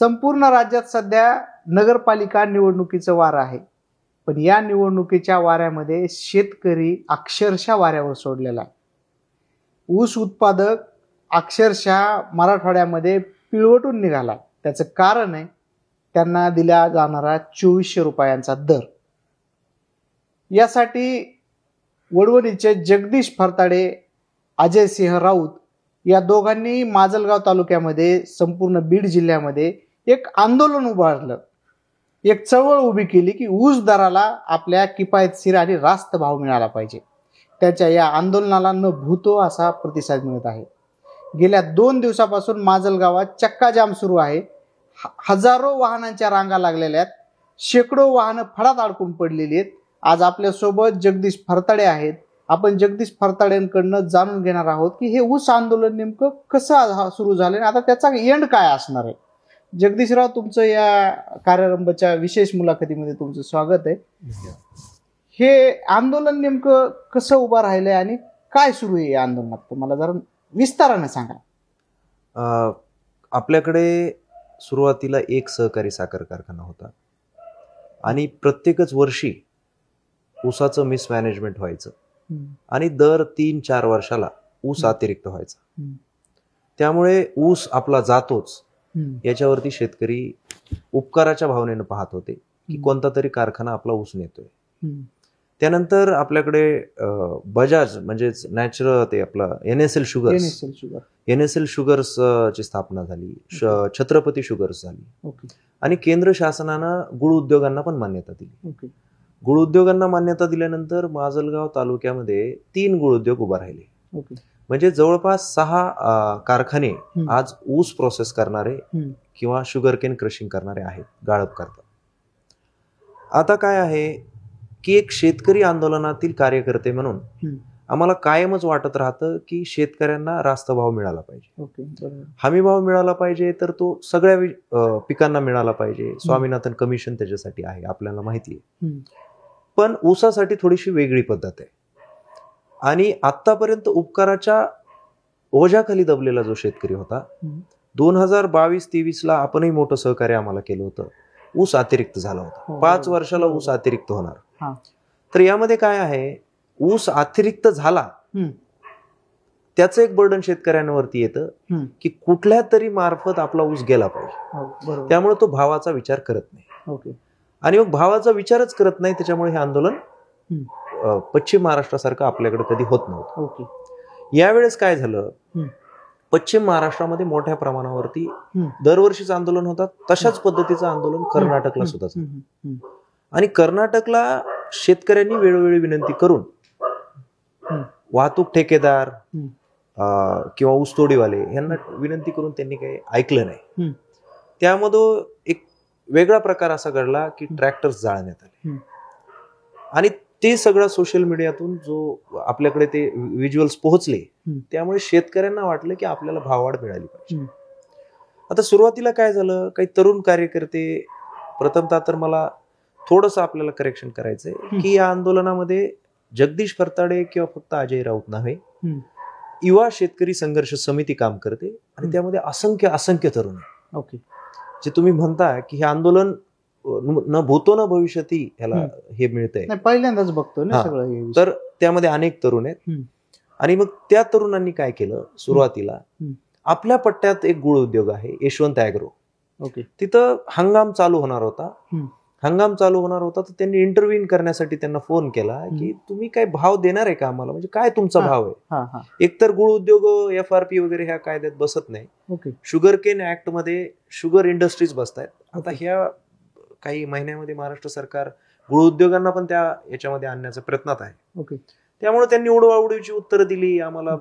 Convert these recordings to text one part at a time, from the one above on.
संपूर्ण राज्यात सध्या नगरपालिका निवडणुकीचं वारं आहे. पण या निवडणुकीच्या वाऱ्यामध्ये शेतकरी अक्षरशः वाऱ्यावर सोडलेला आहे. ऊस उत्पादक अक्षरशः मराठवाड्यामध्ये पिळवटून निघाला. त्याचं कारण आहे त्यांना दिला जाणारा 2400 रुपयांचा दर. यासाठी वडवणीचे जगदीश फरताडे, अजय सिंह राऊत या दोघांनी माजलगाव तालुक्यामध्ये संपूर्ण बीड जिल्ह्यामध्ये एक आंदोलन उभारलं, एक चळवळ उभी केली की ऊस दराला आपल्या किफायतशीर आणि रास्त भाव मिळाला पाहिजे. त्याच्या या आंदोलनाला न भूतो असा प्रतिसाद मिळत आहे. गेल्या 2 दिवसापासून माजलगावात चक्काजाम सुरू आहे. हजारो वाहनांच्या रांगा लागलेल्या आहेत. शेकडो वाहनं फडात अडकून पडलेली आहेत. आज आपल्यासोबत जगदीश फरताडे आहेत. आपण जगदीश फरताडेंकडनं जाणून घेणार आहोत की हे ऊस आंदोलन नेमकं कसं सुरू झालं आणि आता त्याचा एंड काय असणार आहे. जगदीशराव, तुमचं या कार्यारंभाच्या विशेष मुलाखतीमध्ये तुमचं स्वागत आहे. हे आंदोलन नेमकं कसं उभं राहिलंय आणि काय सुरू आहे या आंदोलनात, तुम्हाला जरा विस्ताराने सांगा. आपल्याकडे सुरुवातीला एक सहकारी साखर कारखाना होता आणि प्रत्येकच वर्षी ऊसाचं मिसमॅनेजमेंट व्हायचं आणि दर 3-4 वर्षाला ऊस अतिरिक्त व्हायचा. त्यामुळे ऊस आपला जातोच याच्यावरती शेतकरी उपकाराच्या भावनेनं पाहत होते की कोणता तरी कारखाना आपला ऊस नेतोय. त्यानंतर आपल्याकडे बजाज म्हणजेच नॅचरल ते आपला NSL शुगर्स ची स्थापना झाली, छत्रपती शुगर्स झाली आणि केंद्र शासनानं गुळ उद्योगांना पण मान्यता दिली. गुळ उद्योगांना मान्यता दिल्यानंतर माजलगाव तालुक्यामध्ये 3 गुळ उद्योग उभा राहिले. म्हणजे जवळपास 6 कारखाने आज ऊस प्रोसेस करणारे किंवा शुगरकेन क्रशिंग करणारे आहेत, गाळप करतात. आता काय आहे की एक शेतकरी आंदोलनातील कार्यकर्ते म्हणून आम्हाला कायमच वाटत राहतं की शेतकऱ्यांना रास्त भाव मिळाला पाहिजे, हमी भाव मिळाला पाहिजे, तर तो सगळ्या पिकांना मिळाला पाहिजे. स्वामीनाथन कमिशन त्याच्यासाठी आहे, आपल्याला माहिती आहे. पण ऊसासाठी थोडीशी वेगळी पद्धत आहे आणि आतापर्यंत उपकाराच्या ओझ्याखाली दबलेला जो शेतकरी होता, 2022-23 ला आपणही मोठं सहकार्य आम्हाला केलं होतं. ऊस अतिरिक्त झाला होता. 5 वर्षाला ऊस अतिरिक्त होणार. तर यामध्ये काय आहे, ऊस अतिरिक्त झाला त्याचं एक बर्डन शेतकऱ्यांवरती येतं की कुठल्या तरी मार्फत आपला ऊस गेला पाहिजे. त्यामुळे तो भावाचा विचार करत नाही आणि मग भावाचा विचारच करत नाही. त्याच्यामुळे हे आंदोलन पश्चिम महाराष्ट्रासारखं आपल्याकडे कधी होत नव्हतं. यावेळेस काय झालं, पश्चिम महाराष्ट्रामध्ये मोठ्या प्रमाणावरती दरवर्षीच आंदोलन होतात. तशाच पद्धतीचं आंदोलन कर्नाटकला सुद्धा झालं आणि कर्नाटकला शेतकऱ्यांनी वेळोवेळी विनंती करून वाहतूक ठेकेदार किंवा ऊसतोडीवाले यांना विनंती करून त्यांनी काही ऐकलं नाही. त्यामध्ये एक वेगळा प्रकार असा घडला की ट्रॅक्टर्स जाळण्यात आले आणि ते सगळं सोशल मीडियातून जो आपल्याकडे ते व्हिज्युअल्स पोहोचले, त्यामुळे शेतकऱ्यांना वाटलं की आपल्याला भाववाढ मिळाली पाहिजे. आता सुरुवातीला काय झालं, काही तरुण कार्यकर्ते, प्रथमतः तर मला थोडंसं आपल्याला करेक्शन करायचंय की या आंदोलनामध्ये जगदीश फरताडे किंवा फक्त अजय राऊत नव्हे, युवा शेतकरी संघर्ष समिती काम करते आणि त्यामध्ये असंख्य तरुण आहे. जे तुम्ही म्हणता की हे आंदोलन न भूतो न भविष्यती ह्याला हे मिळतंय, पहिल्यांदाच बघतो ना सगळं. तर त्यामध्ये अनेक तरुण आहेत आणि मग त्या तरुणांनी काय केलं, सुरुवातीला आपल्या पट्ट्यात एक गुळ उद्योग आहे यशवंत ॲग्रो, तिथं हंगाम चालू होणार होता. तर त्यांनी इंटरव्ह्यू करण्यासाठी त्यांना फोन केला की तुम्ही काय भाव देणार आहे का आम्हाला, म्हणजे काय तुमचा भाव आहे. एकतर गुळ उद्योग FRP वगैरे ह्या कायद्यात बसत नाही. शुगर केन ऍक्ट मध्ये शुगर इंडस्ट्रीज बसतायत. आता ह्या काही महिन्यामध्ये महाराष्ट्र सरकार गुळ उद्योगांना पण त्या याच्यामध्ये आणण्याच्या प्रयत्नात आहे. त्यामुळे त्यांनी उडवाउडवीची उत्तरं दिली. आम्हाला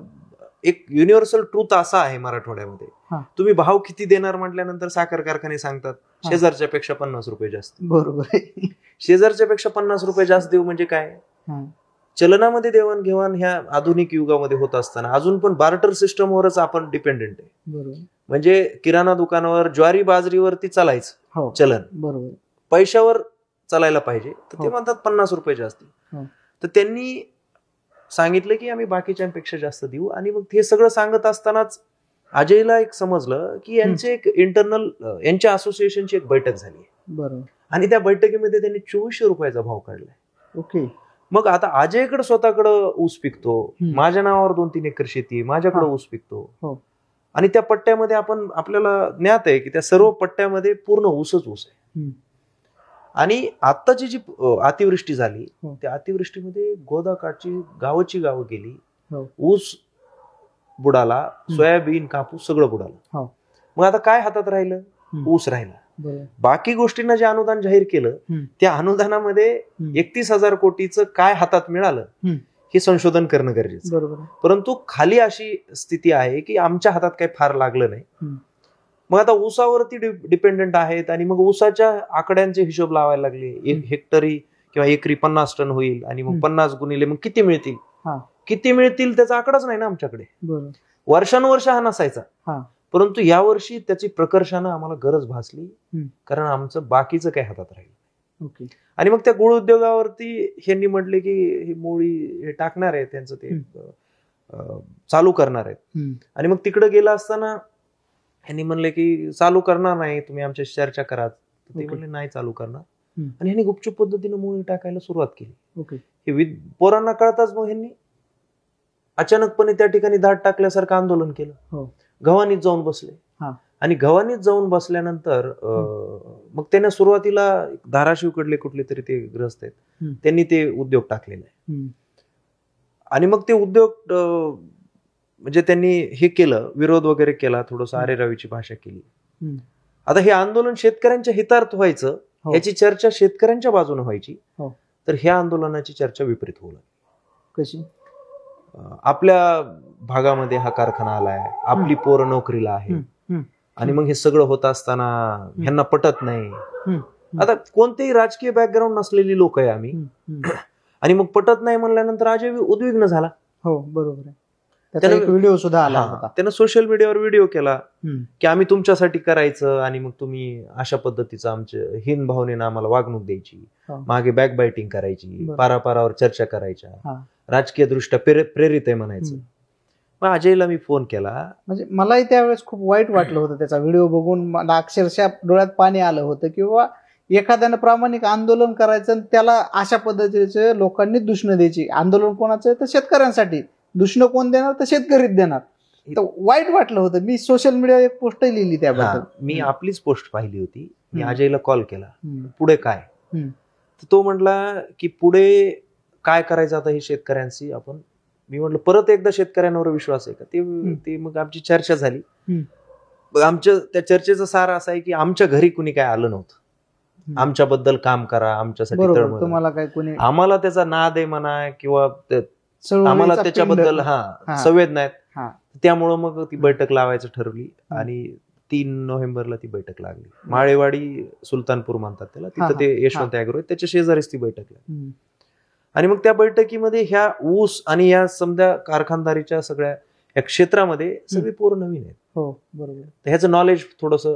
एक युनिव्हर्सल ट्रूथ असा आहे मराठवाड्यामध्ये, तुम्ही भाव किती देणार म्हटल्यानंतर साखर कारखाने सांगतात शेजारच्या पेक्षा 50 रुपये जास्त. बरोबर, शेजारच्या पेक्षा 50 रुपये जास्त देऊ म्हणजे काय. चलनामध्ये देवाणघेवाण ह्या आधुनिक युगामध्ये होत असताना अजून पण बार्टर सिस्टमवरच आपण डिपेंडेंट आहे. म्हणजे किराणा दुकानावर ज्वारी बाजरीवरती चालायचं चलन, बरोबर, पैशावर चालायला पाहिजे, तर ते म्हणतात 50 रुपये जास्त. तर त्यांनी सांगितलं की आम्ही बाकीच्यांपेक्षा जास्त देऊ आणि मग हे सगळं सांगत असतानाच अजयला एक समजलं की यांचे एक इंटरनल यांच्या असोसिएशनची एक बैठक झाली. बरोबर. आणि त्या बैठकीमध्ये त्यांनी 2400 रुपयाचा भाव काढलाय. ओके. मग आता अजयकडे स्वतःकडे ऊस पिकतो, माझ्या नावावर 2-3 एकर शेती, माझ्याकडे ऊस पिकतो, आणि त्या पट्ट्यामध्ये आपल्याला ज्ञात आहे की त्या सर्व पट्ट्यामध्ये पूर्ण ऊसच ऊस आहे. आणि आत्ताची जी अतिवृष्टी झाली त्या अतिवृष्टीमध्ये गोदाकाठची गावची गावं गेली, ऊस बुडाला, सोयाबीन, कापूस सगळं बुडालं. मग आता काय हातात राहिलं? ऊस राहिला. बाकी गोष्टींना जे अनुदान जाहीर केलं त्या अनुदानामध्ये 31,000 कोटीचं काय हातात मिळालं हे संशोधन करणं गरजेचं. परंतु खाली अशी स्थिती आहे की आमच्या हातात काही फार लागलं नाही. मग आता ऊसावरती डिपेंडंट आहेत आणि मग ऊसाच्या आकड्यांचे हिशोब लावायला लागले. एक हेक्टरी किंवा एकरी 50 टन होईल आणि मग 50 गुणिले मग किती मिळतील त्याचा आकडाच नाही ना आमच्याकडे. वर्षानुवर्ष हा नसायचा. परंतु यावर्षी त्याची प्रकर्षानं आम्हाला गरज भासली, कारण आमचं बाकीचं काही हातात राहील. आणि मग त्या गुळ उद्योगावरती ह्यांनी म्हटले की हे मोळी हे टाकणार आहे, त्यांचं ते चालू करणार आहेत. आणि मग तिकडे गेला असताना ह्यांनी म्हणले की चालू करणार नाही, तुम्ही आमच्याशी चर्चा करा. ते म्हणले नाही चालू करणार. आणि ह्यांनी गुपचूप पद्धतीने मोळी टाकायला सुरुवात केली. हे पोरांना कळताच मग ह्यांनी अचानकपणे त्या ठिकाणी धाड टाकल्यासारखं आंदोलन केलं. गव्हाणीत जाऊन बसले. आणि गव्हाणीत जाऊन बसल्यानंतर मग त्याने सुरुवातीला धाराशिवकडले कुठले तरी ते ग्रस्त आहेत, त्यांनी ते उद्योग टाकलेले आहे. आणि मग ते उद्योग म्हणजे त्यांनी हे केलं, विरोध वगैरे केला, थोडस आरेरावीची भाषा केली. आता हे आंदोलन शेतकऱ्यांच्या हितार्थ व्हायचं, याची चर्चा शेतकऱ्यांच्या बाजूने व्हायची, तर ह्या आंदोलनाची चर्चा विपरीत होऊ लागली. कशी? आपल्या भागामध्ये हा कारखाना आलाय, आपली पोरं नोकरीला आहे, आणि मग हे सगळं होत असताना ह्यांना पटत नाही. आता कोणतेही राजकीय बॅकग्राऊंड नसलेली लोक आहे आम्ही, आणि मग पटत नाही म्हणल्यानंतर अजय उद्विग्न झाला. हो बरोबर आहे. त्याचा एक व्हिडिओ सुद्धा आला होता. त्यानं सोशल मीडियावर व्हिडिओ केला की आम्ही तुमच्यासाठी करायचं आणि मग तुम्ही अशा पद्धतीचं आमच्या हीन भावनेनं आम्हाला वागणूक द्यायची, मागे बॅक बायटिंग करायची, पारापारावर चर्चा करायच्या, राजकीय दृष्ट्या प्रेरित आहे म्हणायचं. मग अजयला मी फोन केला. म्हणजे मलाही त्यावेळेस खूप वाईट वाटलं होतं त्याचा व्हिडिओ बघून. मला अक्षरशः डोळ्यात पाणी आलं होतं किंवा एखाद्यानं प्रामाणिक आंदोलन करायचं आणि त्याला अशा पद्धतीचे लोकांनी दुष्ण द्यायची. आंदोलन कोणाचं तर शेतकऱ्यांसाठी, दुष्ण कोण देणार तर शेतकरीच देणार. तर वाईट वाटलं होतं. मी सोशल मीडियावर एक पोस्टही लिहिली त्याबद्दल. मी आपलीच पोस्ट पाहिली होती. मी अजयला कॉल केला, पुढे काय? तर तो म्हटला की पुढे काय करायचं आता हे शेतकऱ्यांशी आपण. मी म्हटलं परत एकदा शेतकऱ्यांवर विश्वास आहे का? ते मग आमची चर्चा झाली. आमच्या त्या चर्चेचा सार असा आहे की आमच्या घरी कुणी काय आलं नव्हतं, आमच्याबद्दल काम करा, आमच्यासाठी तुम्हाला काय कोणी, आम्हाला त्याचा नाद आहे म्हणा किंवा आम्हाला त्याच्याबद्दल संवेदना आहेत. त्यामुळं मग ती बैठक लावायचं ठरवली आणि 3 नोव्हेंबरला ती बैठक लागली. माळेवाडी सुलतानपूर म्हणतात त्याला, तिथं ते यशवंत ॲग्रो त्याच्या शेजारीच ती बैठक लागली. आणि मग त्या बैठकीमध्ये ह्या ऊस आणि या समजा कारखानदारीच्या सगळ्या या क्षेत्रामध्ये सगळी पोरं नवीन आहेत. हो बरोबर. ह्याचं नॉलेज थोडस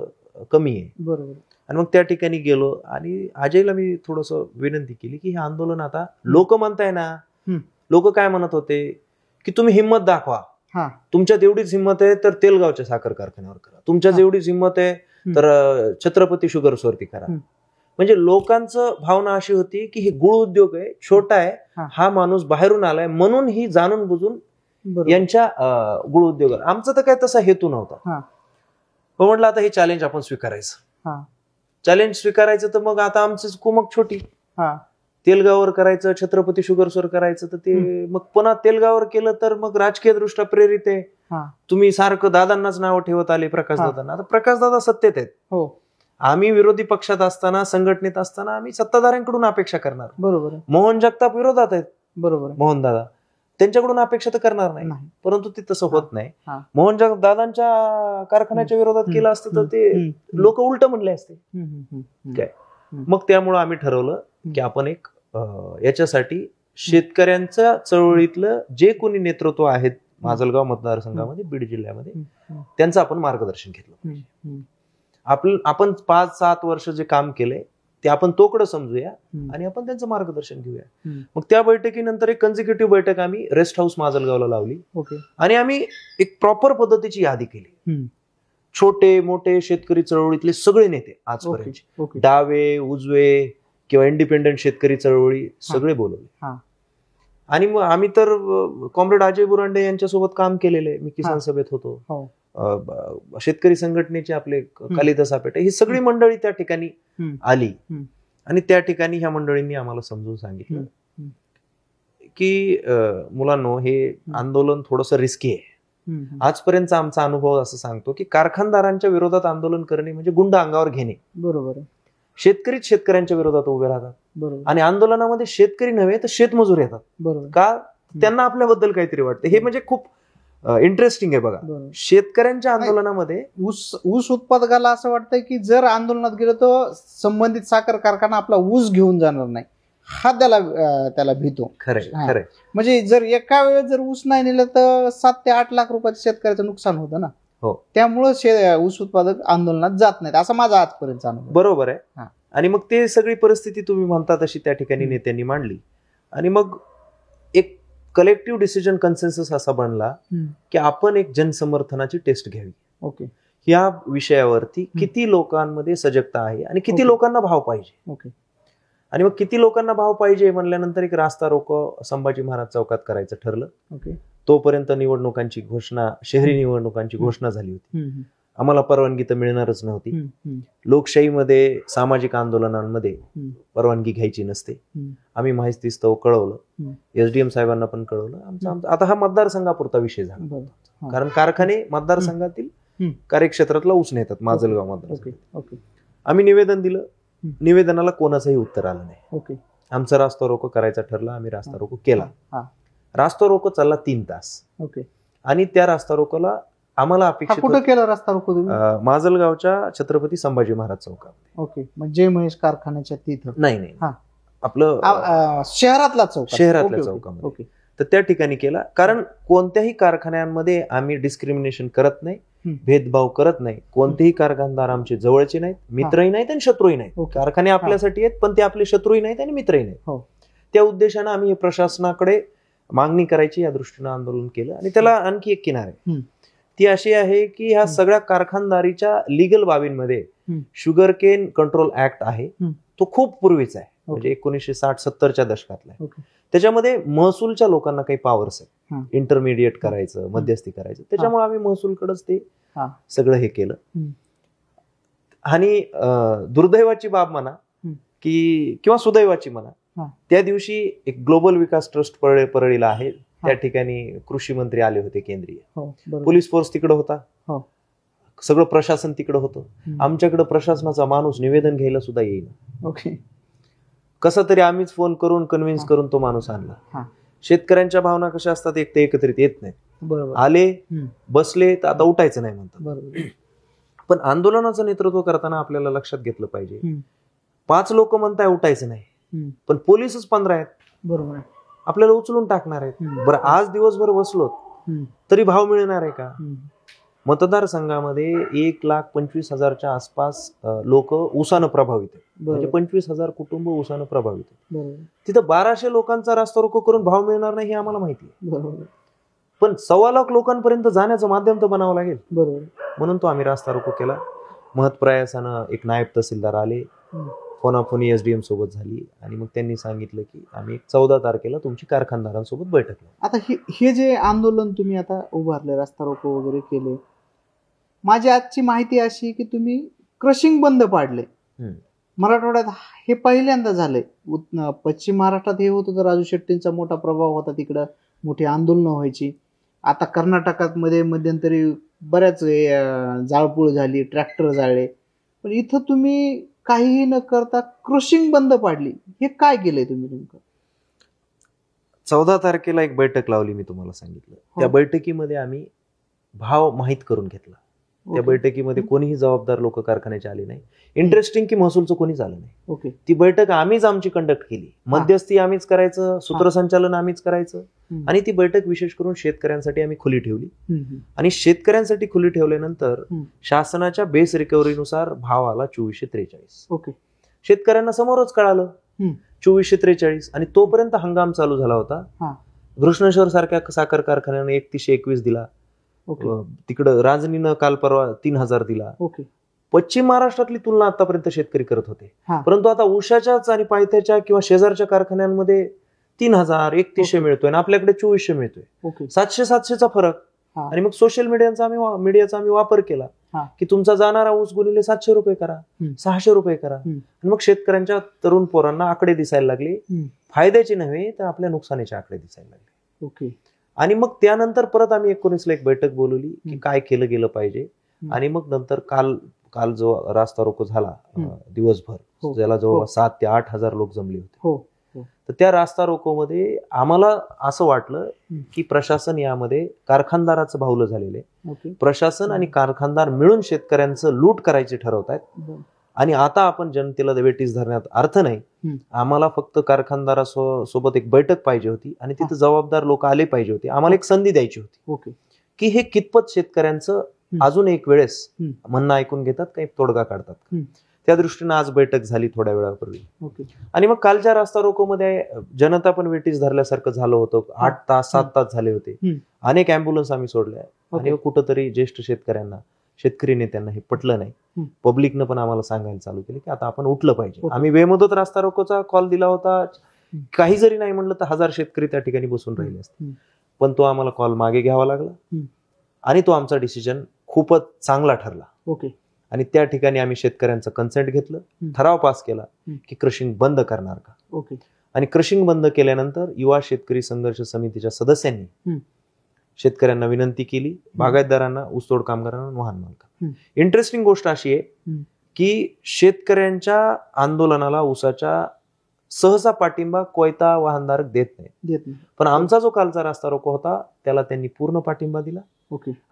कमी आहे. बरोबर. आणि मग त्या ठिकाणी गेलो आणि अजयला मी थोडस विनंती केली की हे आंदोलन आता लोक म्हणताय ना, लोक काय म्हणत होते की तुम्ही हिंमत दाखवा, तुमच्यात एवढीच हिंमत आहे तर तेलगावच्या साखर कारखान्यावर करा, तुमच्यात एवढीच हिंमत आहे तर छत्रपती शुगर्स वरती करा. म्हणजे लोकांचं भावना अशी होती की हे गुळ उद्योग आहे, छोटा आहे, हा माणूस बाहेरून आलाय म्हणून ही जाणून बुजून यांच्या गुळ उद्योग. आमचा तर काय तसा हेतू नव्हता. पण म्हटलं आता हे चॅलेंज आपण स्वीकारायचं. चॅलेंज स्वीकारायचं तर मग आता आमची कुमक छोटी, तेलगावर करायचं, छत्रपती शुगर्सवर करायचं, तर ते मग पुन्हा तेलगावर केलं तर मग राजकीय दृष्ट्या प्रेरित आहे. तुम्ही सारखं दादांनाच नावं ठेवत आले, प्रकाश दादांना. आता प्रकाश दादा सत्तेत आहेत, आम्ही विरोधी पक्षात असताना, संघटनेत असताना आम्ही सत्ताधाऱ्यांकडून अपेक्षा करणार. बरोबर. मोहन जगताप विरोधात आहेत, बरोबर, मोहन दादा, त्यांच्याकडून अपेक्षा तर करणार नाही. परंतु ते तसं होत नाही. मोहन जगताप दादांच्या कारखान्याच्या विरोधात केलं असतं तर ते लोक उलट म्हणले असते काय. मग त्यामुळं आम्ही ठरवलं की आपण एक याच्यासाठी शेतकऱ्यांच्या चळवळीतलं जे कोणी नेतृत्व आहेत माजलगाव मतदारसंघामध्ये, बीड जिल्ह्यामध्ये, त्यांचं आपण मार्गदर्शन घेतलं. आपण 5-7 वर्ष जे काम केलंय ते आपण तोकडं समजूया आणि आपण त्यांचं मार्गदर्शन घेऊया. मग त्या बैठकीनंतर एक कन्झिक्युटिव्ह बैठक आम्ही रेस्ट हाऊस माजलगावला लावली आणि आम्ही एक प्रॉपर पद्धतीची यादी केली. छोटे मोठे शेतकरी चळवळीतले सगळे नेते आजपर्यंत, डावे उजवे किंवा इंडिपेंडंट शेतकरी चळवळी सगळे बोलवले. आणि मग आम्ही तर कॉम्रेड अजय बुरांडे यांच्यासोबत काम केलेले. मी किसान सभेत होतो, शेतकरी संघटनेचे आपले कालिदास आपेटे, ही सगळी मंडळी त्या ठिकाणी आली आणि त्या ठिकाणी ह्या मंडळींनी आम्हाला समजून सांगितलं की मुलांनो, हे आंदोलन थोडंसं रिस्की आहे. आजपर्यंतचा आमचा अनुभव असं सांगतो की कारखानदारांच्या विरोधात आंदोलन करणे म्हणजे गुंड अंगावर घेणे. बरोबर. शेतकरीच शेतकऱ्यांच्या विरोधात उभे राहतात आणि आंदोलनामध्ये शेतकरी नव्हे तर शेतमजूर येतात. का? त्यांना आपल्याबद्दल काहीतरी वाटतं. हे म्हणजे खूप इंटरेस्टिंग आहे बघा. शेतकऱ्यांच्या आंदोलनामध्ये ऊस उत्पादकाला असं वाटतंय की जर आंदोलनात गेलं तर संबंधित साखर कारखाना आपला ऊस घेऊन जाणार नाही, हा त्याला भीतो. खरंय. म्हणजे जर एका वेळेस जर ऊस नाही नेलं तर 7 ते 8 लाख रुपयाचं शेतकऱ्याचं नुकसान होतं ना. त्यामुळे ऊस उत्पादक आंदोलनात जात नाहीत, असा माझा आजपर्यंत अनुभव. बरोबर आहे. आणि मग ते सगळी परिस्थिती तुम्ही म्हणता तशी त्या ठिकाणी नेत्यांनी मांडली आणि मग एक कलेक्टिव्ह डिसिजन कन्सेन्सस असा बनला की आपण एक जनसमर्थनाची टेस्ट घ्यावी. या विषयावरती किती लोकांमध्ये सजगता आहे आणि किती लोकांना भाव पाहिजे. आणि मग किती लोकांना भाव पाहिजे म्हणल्यानंतर एक रास्ता रोको संभाजी महाराज चौकात करायचं ठरलं. तोपर्यंत निवडणुकांची घोषणा, शहरी निवडणुकांची घोषणा झाली होती. आम्हाला परवानगी तर मिळणारच नव्हती. लोकशाहीमध्ये सामाजिक आंदोलनांमध्ये परवानगी घ्यायची नसते. आम्ही माहितीस्तव कळवलं, एसडीएम साहेबांना पण कळवलं. आमचा आता हा मतदारसंघापुरता विषय झाला, कारण कारखाने मतदारसंघातील कार्यक्षेत्रातला ऊस नेतात माजलगाव मतदारसंघ. आम्ही निवेदन दिलं, निवेदनाला कोणाचंही उत्तर आलं नाही. आमचा रास्ता रोको करायचा ठरला, आम्ही रास्ता रोको केला. रास्ता रोको चालला 3 तास. आणि त्या रास्ता रोकोला आम्हाला अपेक्षित, कुठं केला रास्ता रोको तुम्ही? माजलगावच्या छत्रपती संभाजी महाराज चौकात. म्हणजे महेश कारखान्याच्या तिथं नाही, आपलं शहरातल्या चौकामध्ये. तर त्या ठिकाणी केला, कारण कोणत्याही कारखान्यांमध्ये आम्ही डिस्क्रिमिनेशन करत नाही, भेदभाव करत नाही. कोणतेही कारखानदार आमचे जवळचे नाहीत, मित्रही नाहीत आणि शत्रूही नाहीत. कारखाने आपल्यासाठी आहेत, पण ते आपले शत्रूही नाहीत आणि मित्रही नाहीत. त्या उद्देशानं आम्ही प्रशासनाकडे मागणी करायची या दृष्टीनं आंदोलन केलं. आणि त्याला आणखी एक किनार आहे, ती अशी आहे की ह्या सगळ्या कारखानदारीच्या लिगल बाबींमध्ये शुगर केन कंट्रोल ऍक्ट आहे, तो खूप पूर्वीचा आहे, म्हणजे 1960-70च्या दशकातला आहे. त्याच्यामध्ये महसूलच्या लोकांना काही पॉवर्स आहेत, इंटरमिडिएट करायचं, मध्यस्थी करायचं. त्याच्यामुळे आम्ही महसूलकडेच ते सगळं हे केलं. आणि दुर्दैवाची बाब म्हणा की किंवा सुदैवाची म्हणा, त्या दिवशी एक ग्लोबल विकास ट्रस्ट परळीला आहे, त्या ठिकाणी कृषी मंत्री आले होते केंद्रीय, पोलीस फोर्स तिकडे होता, सगळं प्रशासन तिकडे होतं. आमच्याकडे प्रशासनाचा माणूस निवेदन घ्यायला सुद्धा येईल. कसा तरी आम्हीच फोन करून कन्व्हिन्स करून तो माणूस आणला. शेतकऱ्यांच्या भावना कशा असतात, एक ते एकत्रित येत नाहीत. आले, बसले तर आता उठायचं नाही म्हणतात. पण आंदोलनाचं नेतृत्व करताना आपल्याला लक्षात घेतलं पाहिजे, 5 लोक म्हणताय उठायचं नाही, पण पोलीसच 15 आहेत. बरोबर, आपल्याला उचलून टाकणार आहेत. बरं, आज दिवसभर बसलो तरी भाव मिळणार आहे का? मतदारसंघामध्ये 1,25,000च्या आसपास लोक ऊसानं प्रभावित आहेत, म्हणजे 25,000 कुटुंब ऊसानं प्रभावित आहेत. तिथं 1200 लोकांचा रास्ता रोको करून भाव मिळणार नाही हे आम्हाला माहिती आहे, पण 1.25 लाख लोकांपर्यंत जाण्याचं माध्यम तर बनावं लागेल. म्हणून तो आम्ही रास्ता रोको केला. महत्प्रयासानं एक नायब तहसीलदार आले, फोनाफोनी एसडीएम सोबत झाली आणि मग त्यांनी सांगितलं की आम्ही 14 तारखेला तुमची कारखानदारांसोबत बैठक लावू. आता हे जे आंदोलन तुम्ही आता उभारले, रास्ता रोको वगैरे केले, माझी आजची माहिती अशी की तुम्ही क्रशिंग बंद पाडले. मराठवाड्यात हे पहिल्यांदा झालंय. पश्चिम महाराष्ट्रात हे होत होतं, राजू शेट्टींचा मोठा प्रभाव होता, तिकडं मोठी आंदोलनं व्हायची. आता कर्नाटकात मध्ये मध्यंतरी बऱ्याच जाळपोळ झाली, ट्रॅक्टर जाळले. पण इथं तुम्ही काहीही न करता क्रशिंग बंद पाडली. हे काय केलंय तुम्ही नेमकं? 14 तारखेला एक बैठक लावली, मी तुम्हाला सांगितलं. त्या बैठकीमध्ये आम्ही भाव माहीत करून घेतला. त्या बैठकीमध्ये कोणीही जबाबदार लोक कारखान्याचे आले नाही. इंटरेस्टिंग की महसूलचं कोणीच आलं नाही. ती बैठक आम्हीच आमची कंडक्ट केली. मध्यस्थी आम्हीच करायचं, सूत्रसंचालन आम्हीच करायचं. आणि ती बैठक विशेष करून शेतकऱ्यांसाठी आम्ही खुली ठेवली. आणि शेतकऱ्यांसाठी खुली ठेवल्यानंतर शासनाच्या बेस रिकव्हरीनुसार भाव आला 2443. शेतकऱ्यांना समोरच कळालं 2443, आणि तोपर्यंत हंगाम चालू झाला होता. घृष्णेश्वर सारख्या साखर कारखान्याने 3121 दिला, तिकडं राजनीनं काल परवा 3000 दिला. पश्चिम महाराष्ट्रातली तुलना आतापर्यंत शेतकरी करत होते, परंतु आता उषाच्याच आणि पायथ्याच्या किंवा शेजारच्या कारखान्यांमध्ये 3000 3100 मिळतोय आणि आपल्याकडे 2400 मिळतोय. 700-700चा फरक. आणि मग सोशल मीडियाचा आम्ही वापर केला की तुमचा जाणारा ऊस गुणिले 700 रुपये करा, 600 रुपये करा. आणि मग शेतकऱ्यांच्या तरुण पोरांना आकडे दिसायला लागले, फायद्याचे नव्हे तर आपल्या नुकसानीचे आकडे दिसायला लागले. आणि मग त्यानंतर परत आम्ही 19ला एक बैठक बोलवली की काय केलं गेलं पाहिजे. आणि मग नंतर काल जो रास्ता रोको झाला दिवसभर, ज्याला जवळपास 7 ते 8 हजार लोक जमले होते, तर त्या रास्ता रोकोमध्ये आम्हाला असं वाटलं की प्रशासन यामध्ये कारखानदाराचं भावलं झालेलं आहे. प्रशासन आणि कारखानदार मिळून शेतकऱ्यांचं लूट करायचे ठरवतायत. आणि आता आपण जनतेला वेटीस धरण्यात अर्थ नाही. आम्हाला फक्त कारखानदारासोबत एक बैठक पाहिजे होती आणि तिथे जबाबदार लोक आले पाहिजे होते. आम्हाला एक संधी द्यायची होती की हे कितपत शेतकऱ्यांचं अजून एक वेळेस म्हणणं ऐकून घेतात, काही तोडगा काढतात. त्या दृष्टीनं आज बैठक झाली थोड्या वेळापूर्वी. आणि मग कालच्या रास्ता रोकोमध्ये जनता पण वेटीस धरल्यासारखं झालं होतं. 8 तास 7 तास झाले होते. अनेक अँब्युलन्स आम्ही सोडल्या आणि कुठंतरी ज्येष्ठ शेतकऱ्यांना, शेतकरी नेत्यांना हे पटलं नाही. पब्लिकनं पण आम्हाला सांगायला चालू केलं की आता आपण उठलं पाहिजे. आम्ही बेमुदत रास्ता रोकोचा कॉल दिला होता. काही जरी नाही म्हणलं तर 1000 शेतकरी त्या ठिकाणी बसून राहिले असते, पण तो आम्हाला कॉल मागे घ्यावा लागला. आणि तो आमचा डिसिजन खूपच चांगला ठरला. आणि त्या ठिकाणी आम्ही शेतकऱ्यांचं कन्सेंट घेतलं, ठराव पास केला की क्रशिंग बंद करणार का. आणि क्रशिंग बंद केल्यानंतर युवा शेतकरी संघर्ष समितीच्या सदस्यांनी शेतकऱ्यांना विनंती केली, बागायतदारांना, ऊसतोड कामगारांना, वाहन मालकांना. इंटरेस्टिंग गोष्ट अशी आहे की शेतकऱ्यांच्या आंदोलनाला ऊसाच्या सहसा पाठिंबा कोयता वाहनधारक देत नाही. पण आमचा जो कालचा रास्ता रोको होता त्याला त्यांनी पूर्ण पाठिंबा दिला.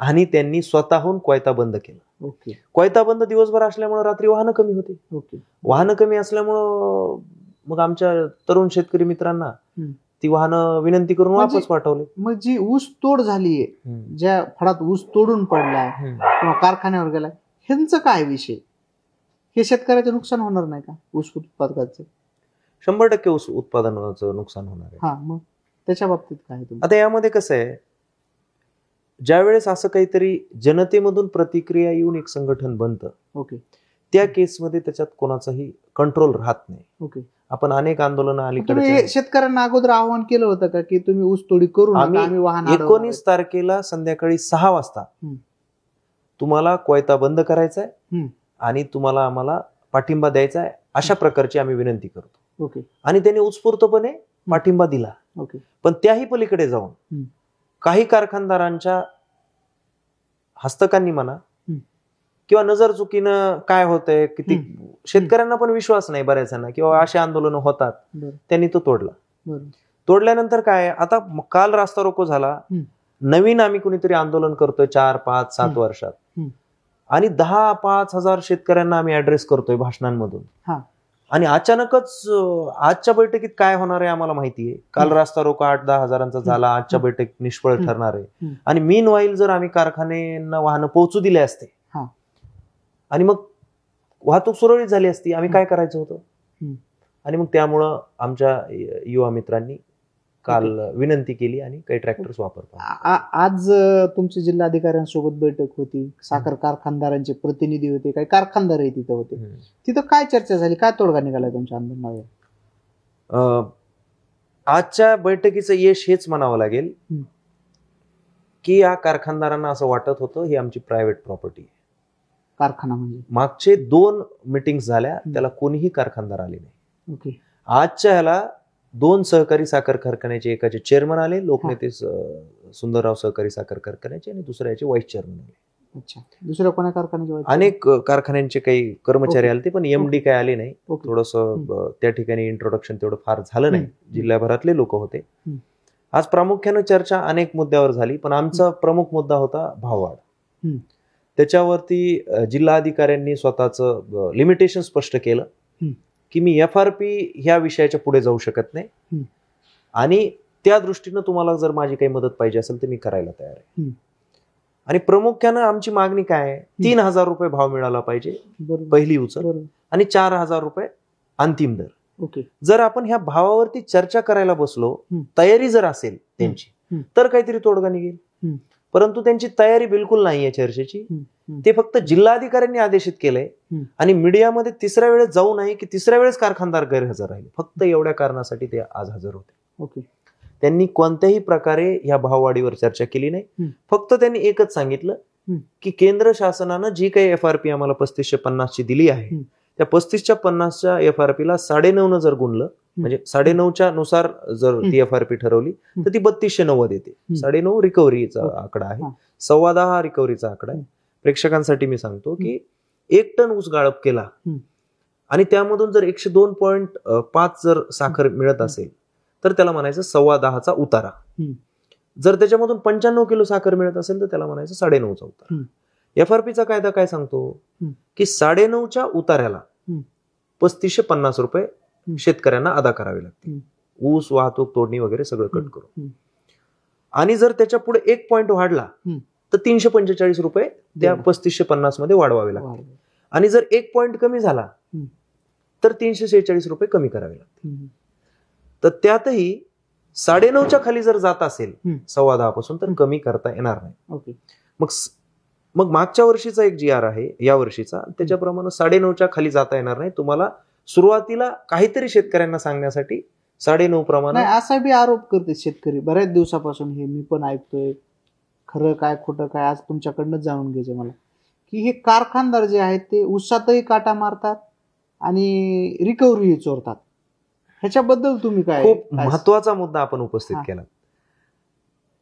आणि त्यांनी स्वतःहून कोयता बंद केला. कोयता बंद दिवसभर असल्यामुळे रात्री वाहनं कमी होते. वाहनं कमी असल्यामुळं मग आमच्या तरुण शेतकरी मित्रांना ती वाहनं विनंती करून वापस पाठवले. मग जी ऊस तोड झालीये, ज्या फळात ऊस तोडून पडलाय किंवा कारखान्यावर गेलाय, ह्यांचं काय विषय? हे शेतकऱ्याचं नुकसान होणार नाही का ऊस उत्पादकाचं? 100% ऊस उत्पादनाचं नुकसान होणार आहे. मग त्याच्या बाबतीत काय? आता यामध्ये कसं आहे, ज्यावेळेस असं काहीतरी जनतेमधून प्रतिक्रिया येऊन एक संघटन बनतं, त्या केसमध्ये त्याच्यात कोणाचाही कंट्रोल राहत नाही. आपण अनेक आंदोलनं अलीकडे शेतकऱ्यांना अगोदर आवाहन केलं होतं का की तुम्ही ऊसतोडी करू नका, आम्ही वाहन 19 तारखेला संध्याकाळी 6 वाजता तुम्हाला कोयता बंद करायचा आहे आणि तुम्हाला आम्हाला पाठिंबा द्यायचा आहे, अशा प्रकारची आम्ही विनंती करतो. आणि त्यांनी उत्स्फूर्तपणे पाठिंबा दिला. पण त्याही पलीकडे जाऊन काही कारखानदारांच्या हस्तकांनी म्हणा किंवा नजर चुकीनं काय होतंय, किती शेतकऱ्यांना पण विश्वास नाही बऱ्याचांना किंवा असे आंदोलन होतात, त्यांनी तो तोडला. तोडल्यानंतर काय, आता काल रास्ता रोको झाला, नवीन आम्ही कुणीतरी आंदोलन करतोय 4, 5, 7 वर्षात आणि 10-5 हजार शेतकऱ्यांना आम्ही ऍड्रेस करतोय भाषणांमधून. आणि अचानकच आजच्या बैठकीत काय होणार आहे आम्हाला माहिती आहे. काल रास्ता रोको 8-10 हजारांचा झाला, आजच्या बैठकीत निष्फळ ठरणार आहे. आणि मीन वाईल जर आम्ही कारखान्यांना वाहनं पोहोचू दिले असते आणि मग वाहतूक सुरळीत झाली असती, आम्ही काय करायचं होतं. आणि मग त्यामुळं आमच्या युवा मित्रांनी काल विनंती केली आणि काही ट्रॅक्टर्स वापरतात. आज तुमच्या जिल्हाधिकाऱ्यांसोबत बैठक होती, साखर कारखानदारांचे प्रतिनिधी होते, काही कारखानदारही तिथं होते. तिथं काय चर्चा झाली, काय तोडगा निघाला तुमच्या आंदोलनावर? आजच्या बैठकीचं यश हेच म्हणावं लागेल की या कारखानदारांना असं वाटत होतं ही आमची प्रायव्हेट प्रॉपर्टी आहे. कारखाना म्हणजे मागचे 2 मीटिंग झाल्या, त्याला कोणीही कारखानदार आले नाही. आजच्या ह्याला 2 सहकारी साखर कारखान्याचे, एकाचे चेअरमन आले, लोकनेते सुंदरराव सहकारी साखर कारखान्याचे, आणि दुसऱ्याचे व्हाईस चेअरमन आले. दुसऱ्या कोणा कारखान्याचे? अनेक कारखान्यांचे काही कर्मचारी आले ते, पण एमडी काय आले नाही. थोडस त्या ठिकाणी इंट्रोडक्शन तेवढं फार झालं नाही, जिल्ह्याभरातले लोक होते. आज प्रामुख्यानं चर्चा अनेक मुद्द्यावर झाली, पण आमचा प्रमुख मुद्दा होता भाववाढ. त्याच्यावरती जिल्हाधिकाऱ्यांनी स्वतःचं लिमिटेशन स्पष्ट केलं की मी FRP ह्या विषयाच्या पुढे जाऊ शकत नाही आणि त्या दृष्टीनं तुम्हाला जर माझी काही मदत पाहिजे असेल तर मी करायला तयार आहे. आणि प्रामुख्यानं आमची मागणी काय आहे, 3000 रुपये भाव मिळाला पाहिजे पहिली उचल आणि 4000 रुपये अंतिम दर. ओके. जर आपण ह्या भावावरती चर्चा करायला बसलो, तयारी जर असेल त्यांची, तर काहीतरी तोडगा निघेल. परंतु त्यांची तयारी बिलकुल नाहीये चर्चेची. ते फक्त जिल्हाधिकाऱ्यांनी आदेशित केलंय आणि मीडियामध्ये तिसऱ्या वेळेस जाऊ नये की तिसऱ्या वेळेस कारखानदार गैरहजर राहिले, फक्त एवढ्या कारणासाठी ते आज हजर होते. ओके. त्यांनी कोणत्याही प्रकारे या भाववाढीवर चर्चा केली नाही. फक्त त्यांनी एकच सांगितलं की केंद्र शासनानं जी काही FRP आम्हाला 3550 दिली आहे, त्या 3550च्या FRP ला 9.5 जर गुणलं, म्हणजे 9.5च्या नुसार जर ती FRP ठरवली तर ती 3290 येते. 9.5 रिकव्हरीचा आकडा आहे, 10.15 हा रिकव्हरीचा आकडा आहे. प्रेक्षकांसाठी मी सांगतो की 1 टन ऊस गाळप केला आणि त्यामधून जर 102.5 जर साखर मिळत असेल तर त्याला म्हणायचं 10.15चा उतारा. जर त्याच्यामधून 95 किलो साखर मिळत असेल तर त्याला म्हणायचं 9.5चा उतारा. FRPचा कायदा काय सांगतो की 9.5च्या उतार्याला 3550 रुपये शेतकऱ्यांना अदा करावे लागतील, ऊस, वाहतूक, तोडणी वगैरे सगळं कट करून. आणि जर त्याच्या पुढे 1 पॉइंट वाढला तर 345 रुपये त्या 3550 मध्ये वाढवावे लागतील. आणि जर 1 पॉइंट कमी झाला तर 346 रुपये कमी करावे लागतील. तर त्यातही 9.5च्या खाली जर जात असेल 10.15 पासून तर कमी करता येणार नाही. मग मागच्या वर्षीचा एक GR आहे, या वर्षीचा, त्याच्याप्रमाणे 9.5च्या खाली जाता येणार नाही. तुम्हाला सुरुवातीला काहीतरी शेतकऱ्यांना सांगण्यासाठी 9.5 प्रमाणे. असा बी आरोप करते शेतकरी बऱ्याच दिवसापासून, हे मी पण ऐकतोय. खरं काय खोटं काय आज तुमच्याकडनं जाणून घ्यायचं मला, की हे कारखानदार जे आहेत ते ऊसातही काटा मारतात आणि रिकव्हरी चोरतात. ह्याच्याबद्दल तुम्ही काय? खूप महत्वाचा मुद्दा आपण उपस्थित केला.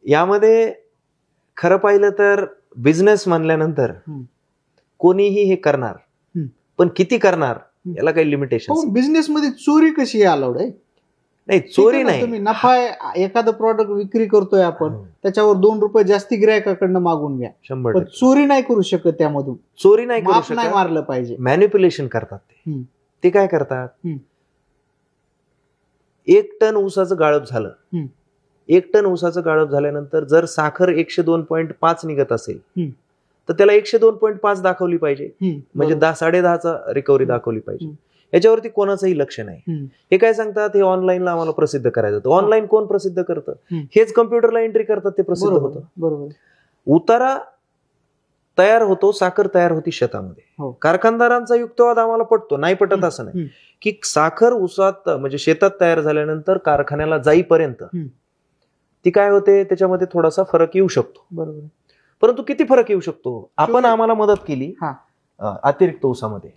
यामध्ये खरं पाहिलं तर बिझनेस म्हणल्यानंतर कोणीही हे करणार, पण किती करणार याला काही लिमिटेशन. बिझनेस मध्ये चोरी कशी अलाउड आहे? नाही, चोरी नाही. तुम्ही नफा, एखादं प्रॉडक्ट विक्री करतोय आपण, त्याच्यावर 2 रुपये जास्ती गिरायकाकडनं मागून घ्या, 100%. चोरी नाही करू शकत. त्यामधून चोरी नाही करू शकत, नाही मारलं पाहिजे. मॅनिप्युलेशन करतात ते काय करतात? 1 टन ऊसाचं गाळप झालं, 1 टन ऊसाचं गाळप झाल्यानंतर जर साखर 102.5 निघत असेल तर त्याला 102.5 दाखवली पाहिजे, म्हणजे 10.5चा रिकव्हरी दाखवली पाहिजे. याच्यावरती कोणाचंही लक्ष नाही. हे काय सांगतात, हे ऑनलाईनला आम्हाला प्रसिद्ध करायचं. ऑनलाईन कोण प्रसिद्ध करतं? हेच कम्प्युटरला एंट्री करतात, ते प्रसिद्ध होतं. बरोबर. उतारा तयार होतो, साखर तयार होती शेतामध्ये. कारखानदारांचा युक्तिवाद आम्हाला पटतो, नाही पटत असं नाही, की साखर ऊसात म्हणजे शेतात तयार झाल्यानंतर कारखान्याला जाईपर्यंत ती काय होते, त्याच्यामध्ये थोडासा फरक येऊ शकतो. बरोबर. परंतु किती फरक येऊ शकतो? आपण आम्हाला मदत केली अतिरिक्त ऊसामध्ये.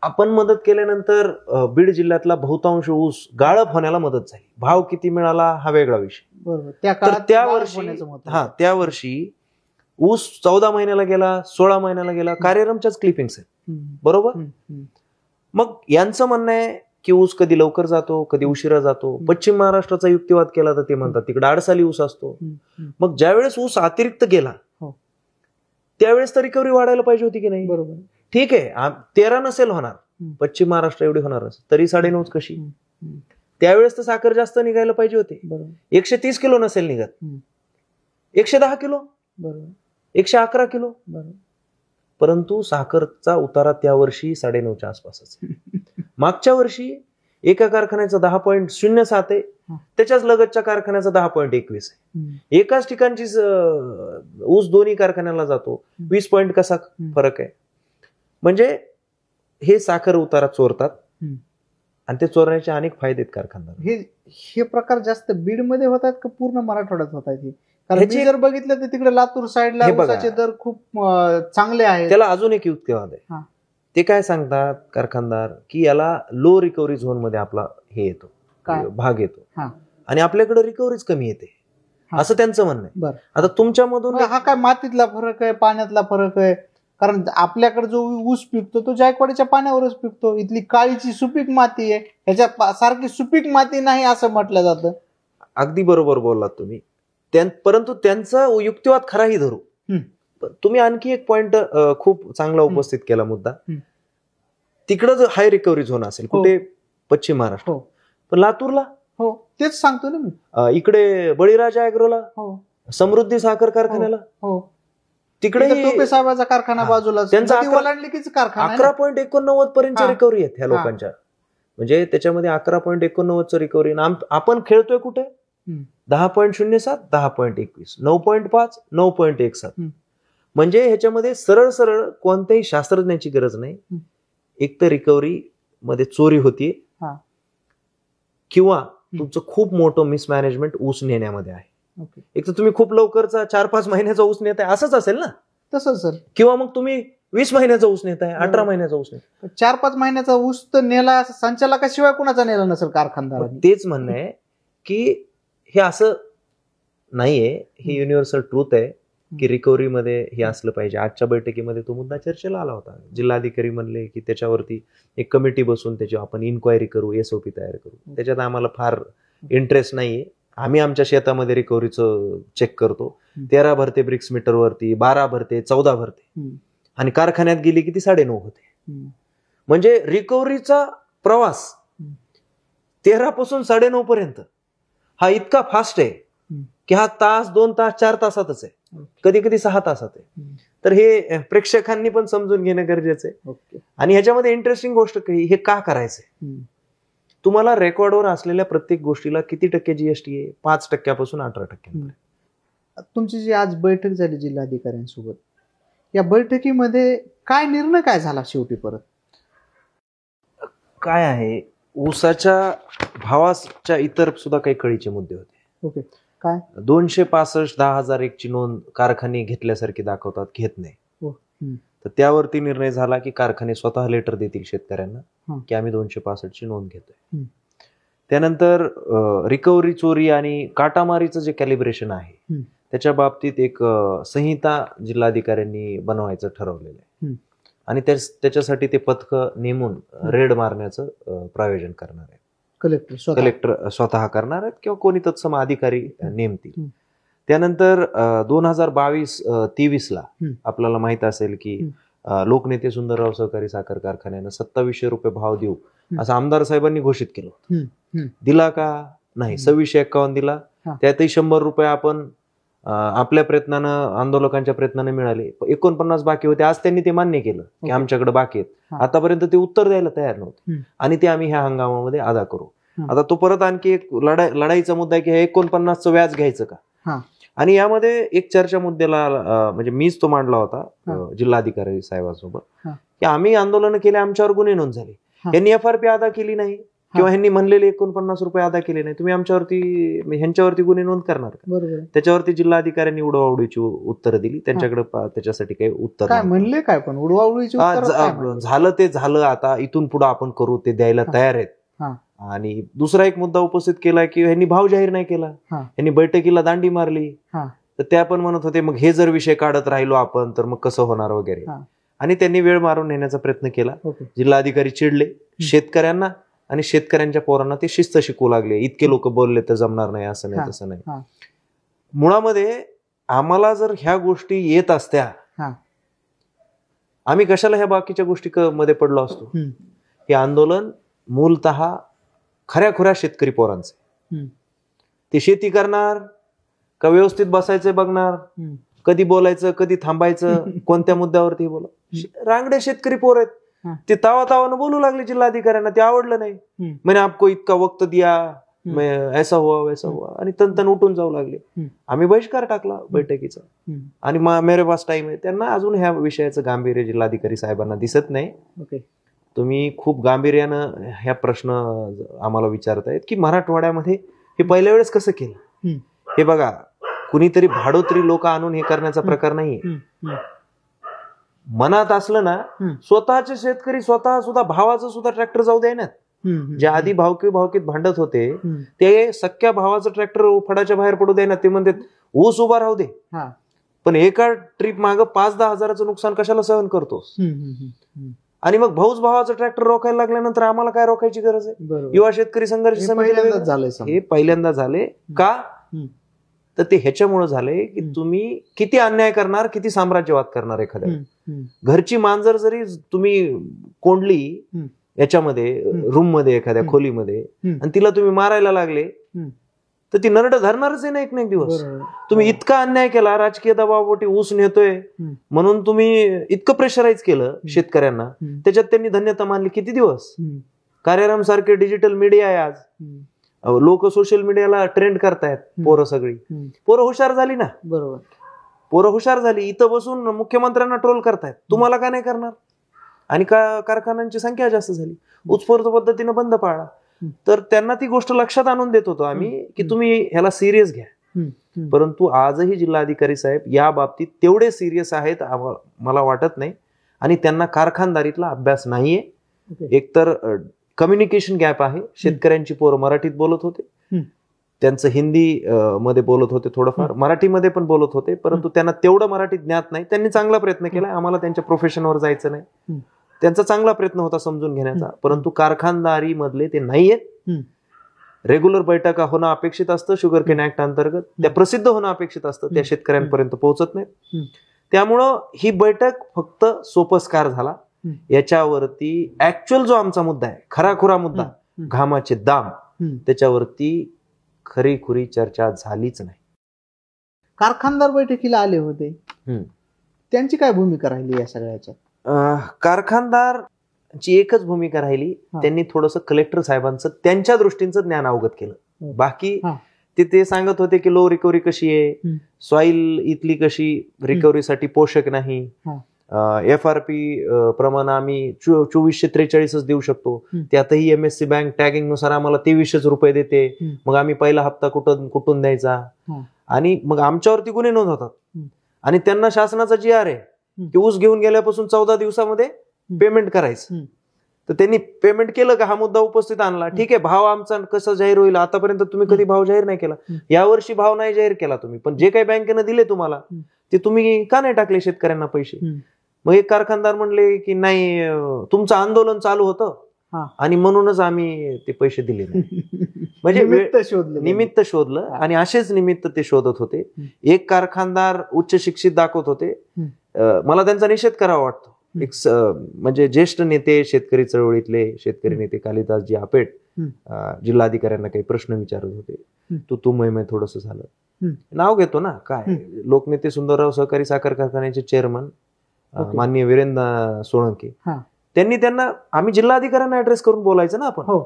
आपण मदत केल्यानंतर बीड जिल्ह्यातला बहुतांश ऊस गाळप होण्याला मदत झाली. भाव किती मिळाला हा वेगळा विषय. त्या वर्षी ऊस 14 महिन्याला गेला, 16 महिन्याला गेला. कार्यक्रमच्याच क्लिपिंग्स आहेत, बरोबर. मग यांचं म्हणणं आहे की ऊस कधी लवकर जातो, कधी उशिरा जातो. पश्चिम महाराष्ट्राचा युक्तिवाद केला तर ते म्हणतात तिकडे 8 साली ऊस असतो. मग ज्यावेळेस ऊस अतिरिक्त गेला त्यावेळेस तर रिकव्हरी वाढायला पाहिजे होती की नाही? बरोबर. ठीक आहे, 13 नसेल होणार, पश्चिम महाराष्ट्र एवढी होणार असेल, तरी 9.5 कशी? त्यावेळेस तर साखर जास्त निघायला पाहिजे होते. 130 किलो नसेल निघत, 110 किलो, 111 किलो. परंतु साखरचा उतारा त्या वर्षी 9.5च्या आसपासच. मागच्या वर्षी एका कारखान्याचा 10.07 आहे, त्याच्याच लगतच्या कारखान्याचा 10.21 आहे. एकाच ठिकाणची ऊस दोन्ही कारखान्याला जातो, 20 पॉईंट कसा फरक आहे? म्हणजे हे साखर उतारा चोरतात आणि ते चोरण्याचे अनेक फायदे आहेत कारखानदार. हे प्रकार जास्त बीडमध्ये होतात का पूर्ण मराठवाड्यात होतात? कारण जर बघितलं तर तिकडे लातूर साईडला ऊसाचे दर खूप चांगले आहेत. त्याला अजून एक युक्तिवाद आहे. ते काय सांगतात कारखानदार, की याला लो रिकव्हरी झोन मध्ये आपला हे येतो, भाग येतो, आणि आपल्याकडे रिकव्हरीच कमी येते, असं त्यांचं म्हणणं आहे. आता तुमच्यामधून हा काय मातीतला फरक आहे, पाण्यातला फरक आहे? कारण आपल्याकडे जो ऊस पिकतो तो जायकवाडीच्या पाण्यावरच पिकतो. इथली काळीची सुपीक माती आहे, ह्याच्या सारखी सुपीक माती नाही असं म्हटलं जातं. अगदी बरोबर बोललात तुम्ही. परंतु त्यांचा युक्तिवाद खराही धरू. तुम्ही आणखी एक पॉइंट खूप चांगला उपस्थित केला मुद्दा. तिकडं जर हाय रिकव्हरी झोन असेल कुठे, पश्चिम महाराष्ट्र, पण लातूरला तेच सांगतो ना मी, इकडे बळीराजा ॲग्रोला, समृद्धी साखर कारखान्याला, तिकडे टोपे साहेबाचा कारखाना बाजूला, त्यांचा 11.89 पर्यंत रिकव्हरी आहेत ह्या लोकांच्या. म्हणजे त्याच्यामध्ये 11.89चं रिकव्हरी. आपण खेळतोय कुठे? 10.07, 10.21, 9.5, 9.17. म्हणजे ह्याच्यामध्ये सरळ सरळ कोणत्याही शास्त्रज्ञाची गरज नाही. एक तर रिकव्हरी मध्ये चोरी होतीये किंवा तुमचं खूप मोठं मिसमॅनेजमेंट ऊस नेण्यामध्ये आहे. एक तर तुम्ही खूप लवकरचा 4-5 महिन्याचा ऊस नेताय, असंच असेल ना? तसंच सर. किंवा मग तुम्ही 20 महिन्याचा ऊस नेताय, 18 महिन्याचा ऊस नेताय. 4-5 महिन्याचा ऊस तर नेला संचालकाशिवाय कुणाचा नेला नसेल कारखानदार. तेच म्हणणं आहे की हे असं नाहीये, हे युनिव्हर्सल ट्रूथ आहे की रिकव्हरी मध्ये हे असलं पाहिजे. आजच्या बैठकीमध्ये तो मुद्दा चर्चेला आला होता. जिल्हाधिकारी म्हणले की त्याच्यावरती एक कमिटी बसून त्याची आपण इन्क्वायरी करू, SOP तयार करू. त्याच्यात आम्हाला फार इंटरेस्ट नाहीये. आम्ही आमच्या शेतामध्ये रिकव्हरीचं चेक करतो. 13 भरते ब्रिक्स मीटरवरती, 12 भरते, 14 भरते, आणि कारखान्यात गेली की ती 9.5 होते. म्हणजे रिकव्हरीचा प्रवास 13 पासून 9.5 पर्यंत हा इतका फास्ट आहे की हा तास, 2 तास, 4 तासातच आहे, कधी कधी 6 तासात आहे. तर हे प्रेक्षकांनी पण समजून घेणं गरजेचं आहे. आणि ह्याच्यामध्ये इंटरेस्टिंग गोष्ट हे का करायचंय? तुम्हाला रेकॉर्डवर असलेल्या प्रत्येक गोष्टीला किती टक्के GST आहे? 5% पासून 18%. तुमची जी आज बैठक झाली जिल्हाधिकाऱ्यांसोबत, या बैठकीमध्ये काय निर्णय काय झाला शेवटी? परत काय आहे, ऊसाच्या भावाच्या इतर सुद्धा काही कळीचे मुद्दे होते. काय? 265 10,001 ची नोंद कारखाने घेतल्यासारखी दाखवतात, घेत नाही. तर त्यावरती निर्णय झाला की कारखाने स्वतः लेटर देतील शेतकऱ्यांना की आम्ही 265 ची नोंद घेतोय. त्यानंतर रिकव्हरी, चोरी आणि काटामारीचं जे कॅलिब्रेशन आहे त्याच्या बाबतीत एक संहिता जिल्हाधिकाऱ्यांनी बनवायचं ठरवलेलं आहे. आणि त्याच्यासाठी ते पथक नेमून रेड मारण्याचं प्रायोजन करणार आहे. कलेक्टर स्वतः करणार आहेत किंवा कोणी तत्सम अधिकारी नेमतील. त्यानंतर 2022-23 ला आपल्याला माहित असेल की लोकनेते सुंदरराव सहकारी साखर कारखान्यानं 2700 रुपये भाव देऊ असं आमदार साहेबांनी घोषित केलं होतं. दिला का? नाही. 2651 दिला. त्यातही 100 रुपये आपण आपल्या प्रयत्नानं, आंदोलकांच्या प्रयत्नानं मिळाले. 49 बाकी होते. आज त्यांनी ते मान्य केलं की आमच्याकडे बाकी आहेत. आतापर्यंत ते उत्तर द्यायला तयार नव्हते आणि ते आम्ही ह्या हंगामामध्ये अदा करू. आता तो परत आणखी एक लढाईचा मुद्दा आहे की हे 49चं व्याज घ्यायचं का? आणि यामध्ये एक चर्चा मुद्द्याला म्हणजे मीच तो मांडला होता जिल्हाधिकारी साहेबांसोबत की आम्ही आंदोलन केले, आमच्यावर गुन्हे नोंद झाले, यांनी FRP अदा केली नाही किंवा ह्यांनी म्हणलेले 49 रुपये अदा केले नाही, तुम्ही ह्यांच्यावरती गुन्हे नोंद करणार का? त्याच्यावरती जिल्हाधिकाऱ्यांनी उडवाउडीची उत्तरं दिली. त्यांच्याकडे त्याच्यासाठी काही उत्तर काय म्हणले, काय पण उडवाउडीची झालं ते झालं. आता इथून पुढे आपण करू ते द्यायला तयार आहेत. आणि दुसरा एक मुद्दा उपस्थित केला की ह्यांनी भाव जाहीर नाही केला, ह्यांनी बैठकीला दांडी मारली. तर त्या पण म्हणत होते मग हे जर विषय काढत राहिलो आपण तर मग कसं होणार वगैरे. आणि त्यांनी वेळ मारून नेण्याचा प्रयत्न केला. जिल्हाधिकारी चिडले. शेतकऱ्यांना आणि शेतकऱ्यांच्या पोरांना ते शिस्त शिकवू लागले. इतके लोक बोलले तर जमणार नाही, असं नाही तसं नाही. मुळामध्ये आम्हाला जर ह्या गोष्टी येत असत्या, आम्ही कशाला ह्या बाकीच्या गोष्टी मध्ये पडलो असतो. हे आंदोलन मूलतः खऱ्याखुऱ्या शेतकरी पोरांचे. ते शेती करणार का व्यवस्थित बसायचं बघणार, कधी बोलायचं कधी थांबायचं, कोणत्या मुद्द्यावरती बोला. रांगडे शेतकरी पोर आहेत. ते तावानं बोलू लागले जिल्हाधिकाऱ्यांना, ते आवडलं नाही. म्हणजे आपको इतका वक्त दिया, ऐसा हुआ वैसा हुआ, आणि तन उठून जाऊ लागले. आम्ही बहिष्कार टाकला बैठकीचा. आणि मेरे पास टाइम आहे. त्यांना अजून ह्या विषयाचं गांभीर्य जिल्हाधिकारी साहेबांना दिसत नाही. तुम्ही खूप गांभीर्यानं ह्या प्रश्न आम्हाला विचारतायत की मराठवाड्यामध्ये हे पहिल्या वेळेस कसं केलं. हे बघा, कुणीतरी भाडोत्री लोक आणून हे करण्याचा प्रकार नाहीये. मनात असलं ना, स्वतःचे शेतकरी स्वतः सुद्धा भावाचं सुद्धा ट्रॅक्टर जाऊ द्यायनात. जे आधी भावकीत भांडत होते ते सख्या भावाचं ट्रॅक्टर फडाच्या बाहेर पडू द्यायनात. ते म्हणतात ऊस उभा राहू दे, पण एका ट्रिप माग 5-10 हजाराचं नुकसान कशाला सहन करतोस. आणि मग भाऊच भावाचं ट्रॅक्टर रोखायला लागल्यानंतर आम्हाला काय रोखायची गरज आहे. युवा शेतकरी संघर्ष समिती हे पहिल्यांदा झाले का? तर ते ह्याच्यामुळे झाले की तुम्ही किती अन्याय करणार, किती साम्राज्यवाद करणार. एखाद्या घरची मांजर जरी तुम्ही कोंडली याच्यामध्ये रूम मध्ये, एखाद्या खोलीमध्ये, आणि तिला तुम्ही मारायला लागले तर ती नरड धरणारच आहे ना एक दिवस. तुम्ही इतका अन्याय केला, राजकीय दबावापोटी ऊस नेतोय म्हणून तुम्ही इतकं प्रेशराईज केलं शेतकऱ्यांना, त्याच्यात त्यांनी धन्यता मानली किती दिवस. कार्याराम सारखे डिजिटल मीडिया आहे आज, लोक सोशल मीडियाला ट्रेंड करतायत, पोरं सगळी पोरं हुशार झाली ना, बरोबर, पोरं हुशार झाली, इथं बसून मुख्यमंत्र्यांना ट्रोल करतायत, तुम्हाला का नाही करणार? आणि कारखान्यांची संख्या जास्त झाली, उत्स्फूर्त पद्धतीने बंद पाळला. तर त्यांना ती गोष्ट लक्षात आणून देत होतो आम्ही की तुम्ही ह्याला सिरियस घ्या. परंतु आजही जिल्हाधिकारी साहेब या बाबतीत तेवढे सिरियस आहेत मला वाटत नाही, आणि त्यांना कारखानदारीतला अभ्यास नाहीये. एकतर कम्युनिकेशन गॅप आहे, शेतकऱ्यांची पोरं मराठीत बोलत होते, त्यांचं हिंदी मध्ये बोलत होते, थोडंफार मराठीमध्ये पण बोलत होते, परंतु त्यांना तेवढं मराठी ज्ञात नाही. त्यांनी चांगला प्रयत्न केला, आम्हाला त्यांच्या प्रोफेशनवर जायचं नाही, त्यांचा चांगला प्रयत्न होता समजून घेण्याचा, परंतु कारखानदारी मधले ते नाहीयेत. रेग्युलर बैठका होणं अपेक्षित असतं शुगर केन ऍक्ट अंतर्गत, त्या प्रसिद्ध होणं अपेक्षित असतं, त्या शेतकऱ्यांपर्यंत पोहोचत नाहीत. त्यामुळं ही बैठक फक्त सोपस्कार झाला. याच्यावरती ऍक्च्युअल जो आमचा मुद्दा आहे, खराखुरा मुद्दा, घामाचे दाम, त्याच्यावरती खरीखुरी चर्चा झालीच नाही. कारखानदार बैठकीला आले होते, त्यांची काय भूमिका राहिली या सगळ्याच्या? कारखानदारची एकच भूमिका राहिली, त्यांनी थोडंसं कलेक्टर साहेबांचं त्यांच्या दृष्टीचं ज्ञान अवगत केलं. बाकी ते सांगत होते की लो रिकव्हरी कशी आहे, सॉइल इथली कशी रिकव्हरीसाठी पोषक नाही, FRP प्रमाणे आम्ही 2443 देऊ शकतो, त्यातही MSC बँक टॅगिंग नुसार आम्हाला 2300 रुपये देते, मग आम्ही पहिला हप्ता कुठून द्यायचा, आणि मग आमच्यावरती गुन्हे नोंद होतात. आणि त्यांना शासनाचा GR आहे की ऊस घेऊन गेल्यापासून 14 दिवसामध्ये पेमेंट करायचं. तर त्यांनी पेमेंट केलं का, हा मुद्दा उपस्थित आणला. ठीक आहे, भाव आमचा कसा जाहीर होईल, आतापर्यंत तुम्ही कधी भाव जाहीर नाही केला, यावर्षी भाव नाही जाहीर केला तुम्ही, पण जे काही बँकेनं दिले तुम्हाला ते तुम्ही का नाही टाकले शेतकऱ्यांना पैसे? मग एक कारखानदार म्हणले की नाही, तुमचं आंदोलन चालू होतं आणि म्हणूनच आम्ही ते पैसे दिले नाही. म्हणजे निमित्त शोधलं, आणि असेच निमित्त ते शोधत होते. एक कारखानदार उच्च शिक्षित दाखवत होते, मला त्यांचा निषेध करावा वाटतो. एक म्हणजे ज्येष्ठ नेते, शेतकरी चळवळीतले शेतकरी नेते कालिदासजी आपेट जिल्हाधिकाऱ्यांना काही प्रश्न विचारत होते. तू मैमे थोडस झालं, नाव घेतो ना काय, लोकनेते सुंदरराव सहकारी साखर कारखान्याचे चेअरमन माननीय वीरेंद्र सोळंके, त्यांना आम्ही जिल्हाधिकाऱ्यांना ऍड्रेस करून बोलायचं ना आपण.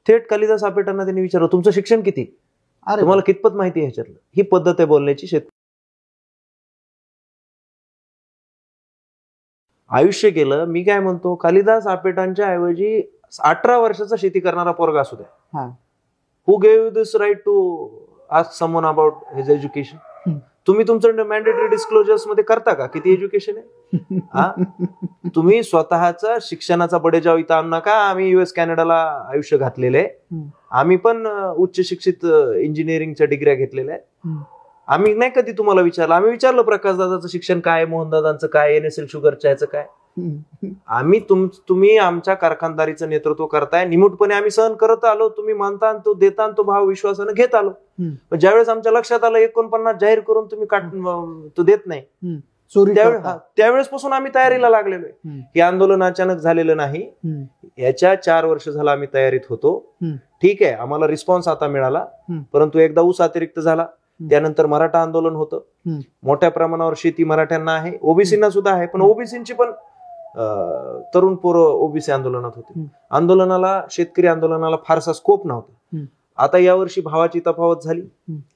थेट कालिदास आपेटांना त्यांनी विचारलं, तुमचं शिक्षण किती, तुम्हाला कितपत माहिती आहे ह्याच्यातलं? ही पद्धत आहे बोलण्याची. आयुष्य गेलं. मी काय म्हणतो, कालिदास आपेटांच्या ऐवजी 18 वर्षाचा शेती करणारा पोरगा असू द्या, who gave this right to ask someone about his education? तुम्ही तुमचं मॅन्डेटरी डिस्क्लोजर्स मध्ये करता का किती एज्युकेशन आहे? तुम्ही स्वतःचा शिक्षणाचा बडेजाव इथं आणू नका. आम्ही US कॅनडाला आयुष्य घातलेले, आम्ही पण उच्च शिक्षित इंजिनिअरिंगच्या डिग्र्या घेतलेल्या आहेत. आम्ही नाही कधी तुम्हाला विचारलं. आम्ही विचारलं प्रकाश दादाचं शिक्षण काय, मोहनदादांचं काय, NSL शुगरच्या ह्याचं काय. आम्ही तुम्ही आमच्या कारखानदारीचं नेतृत्व करताय, निमूटपणे आम्ही सहन करत आलो. तुम्ही मानता आणि तो देता आणि तो भाव विश्वासानं घेत आलो. ज्यावेळेस आमच्या लक्षात आलं 49 जाहीर करून तुम्ही तो देत नाही, त्यावेळेस पासून आम्ही तयारीला लागलेलो आहे. हे आंदोलन अचानक झालेलं नाही, याच्या 4 वर्ष झालं आम्ही तयारीत होतो. ठीक आहे, आम्हाला रिस्पॉन्स आता मिळाला, परंतु एकदा ऊस अतिरिक्त झाला, त्यानंतर मराठा आंदोलन होतं. मोठ्या प्रमाणावर शेती मराठ्यांना आहे, ओबीसीना सुद्धा आहे, पण ओबीसींची पण तरुण पोरं ओबीसी आंदोलनात होते. शेतकरी आंदोलनाला फारसा स्कोप नव्हता. आता यावर्षी भावाची तफावत झाली.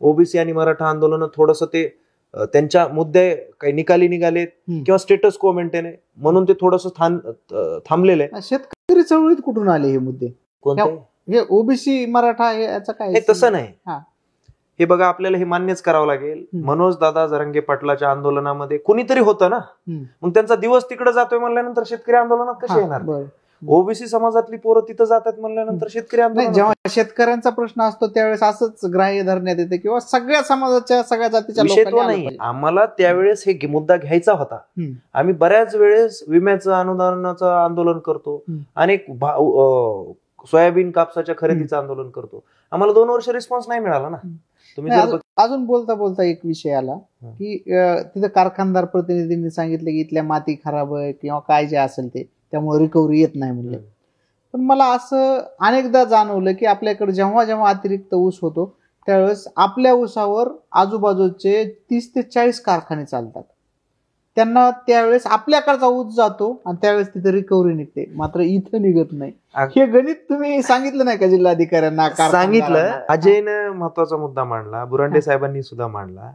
ओबीसी आणि मराठा आंदोलन थोडस ते त्यांच्या मुद्दे काही निकाली निघालेत किंवा स्टेटस को मेंटेन आहे म्हणून ते थोडस थांबलेलं आहे. शेतकरी चळवळीत कुठून आले हे मुद्दे? कोणते? ओबीसी मराठा याचं काय? हे तसं नाही. हे बघा, आपल्याला हे मान्यच करावं लागेल. मनोज दादा जरांगे पाटलाच्या आंदोलनामध्ये कुणीतरी होतं ना, मग त्यांचा दिवस तिकडे जातोय म्हणल्यानंतर शेतकरी आंदोलनात कसे येणार? ओबीसी समाजातली पोरं तिथं जातात म्हणल्यानंतर शेतकरी आंदोलन. जेव्हा शेतकऱ्यांचा प्रश्न असतो त्यावेळेस असंच ग्राह्य धरण्यात येते किंवा सगळ्या समाजाच्या सगळ्या जातीच्या लोकांना नाही. आम्हाला त्यावेळेस हे मुद्दा घ्यायचा होता. आम्ही बऱ्याच वेळेस विम्याचं अनुदानाचं आंदोलन करतो, अनेक सोयाबीन कापसाच्या खरेदीचं आंदोलन करतो. आम्हाला 2 वर्ष रिस्पॉन्स नाही मिळाला ना. अजून बोलता बोलता एक विषय आला की तिथे कारखानदार प्रतिनिधींनी सांगितलं की इथल्या माती खराब आहे किंवा काय जे असेल ते, त्यामुळे रिकव्हरी येत नाही म्हणले. पण मला असं अनेकदा जाणवलं की आपल्याकडे जेव्हा जेव्हा अतिरिक्त ऊस होतो त्यावेळेस आपल्या ऊसावर आजूबाजूचे 30 ते 40 कारखाने चालतात. त्यांना त्यावेळेस आपल्याकडचा ऊस जातो आणि त्यावेळेस तिथे रिकव्हरी निघते, मात्र इथं निघत नाही. हे गणित तुम्ही सांगितलं नाही का जिल्हाधिकाऱ्यांना? सांगितलं. अजयनं महत्वाचा मुद्दा मांडला, बुरांडे साहेबांनी सुद्धा मांडला.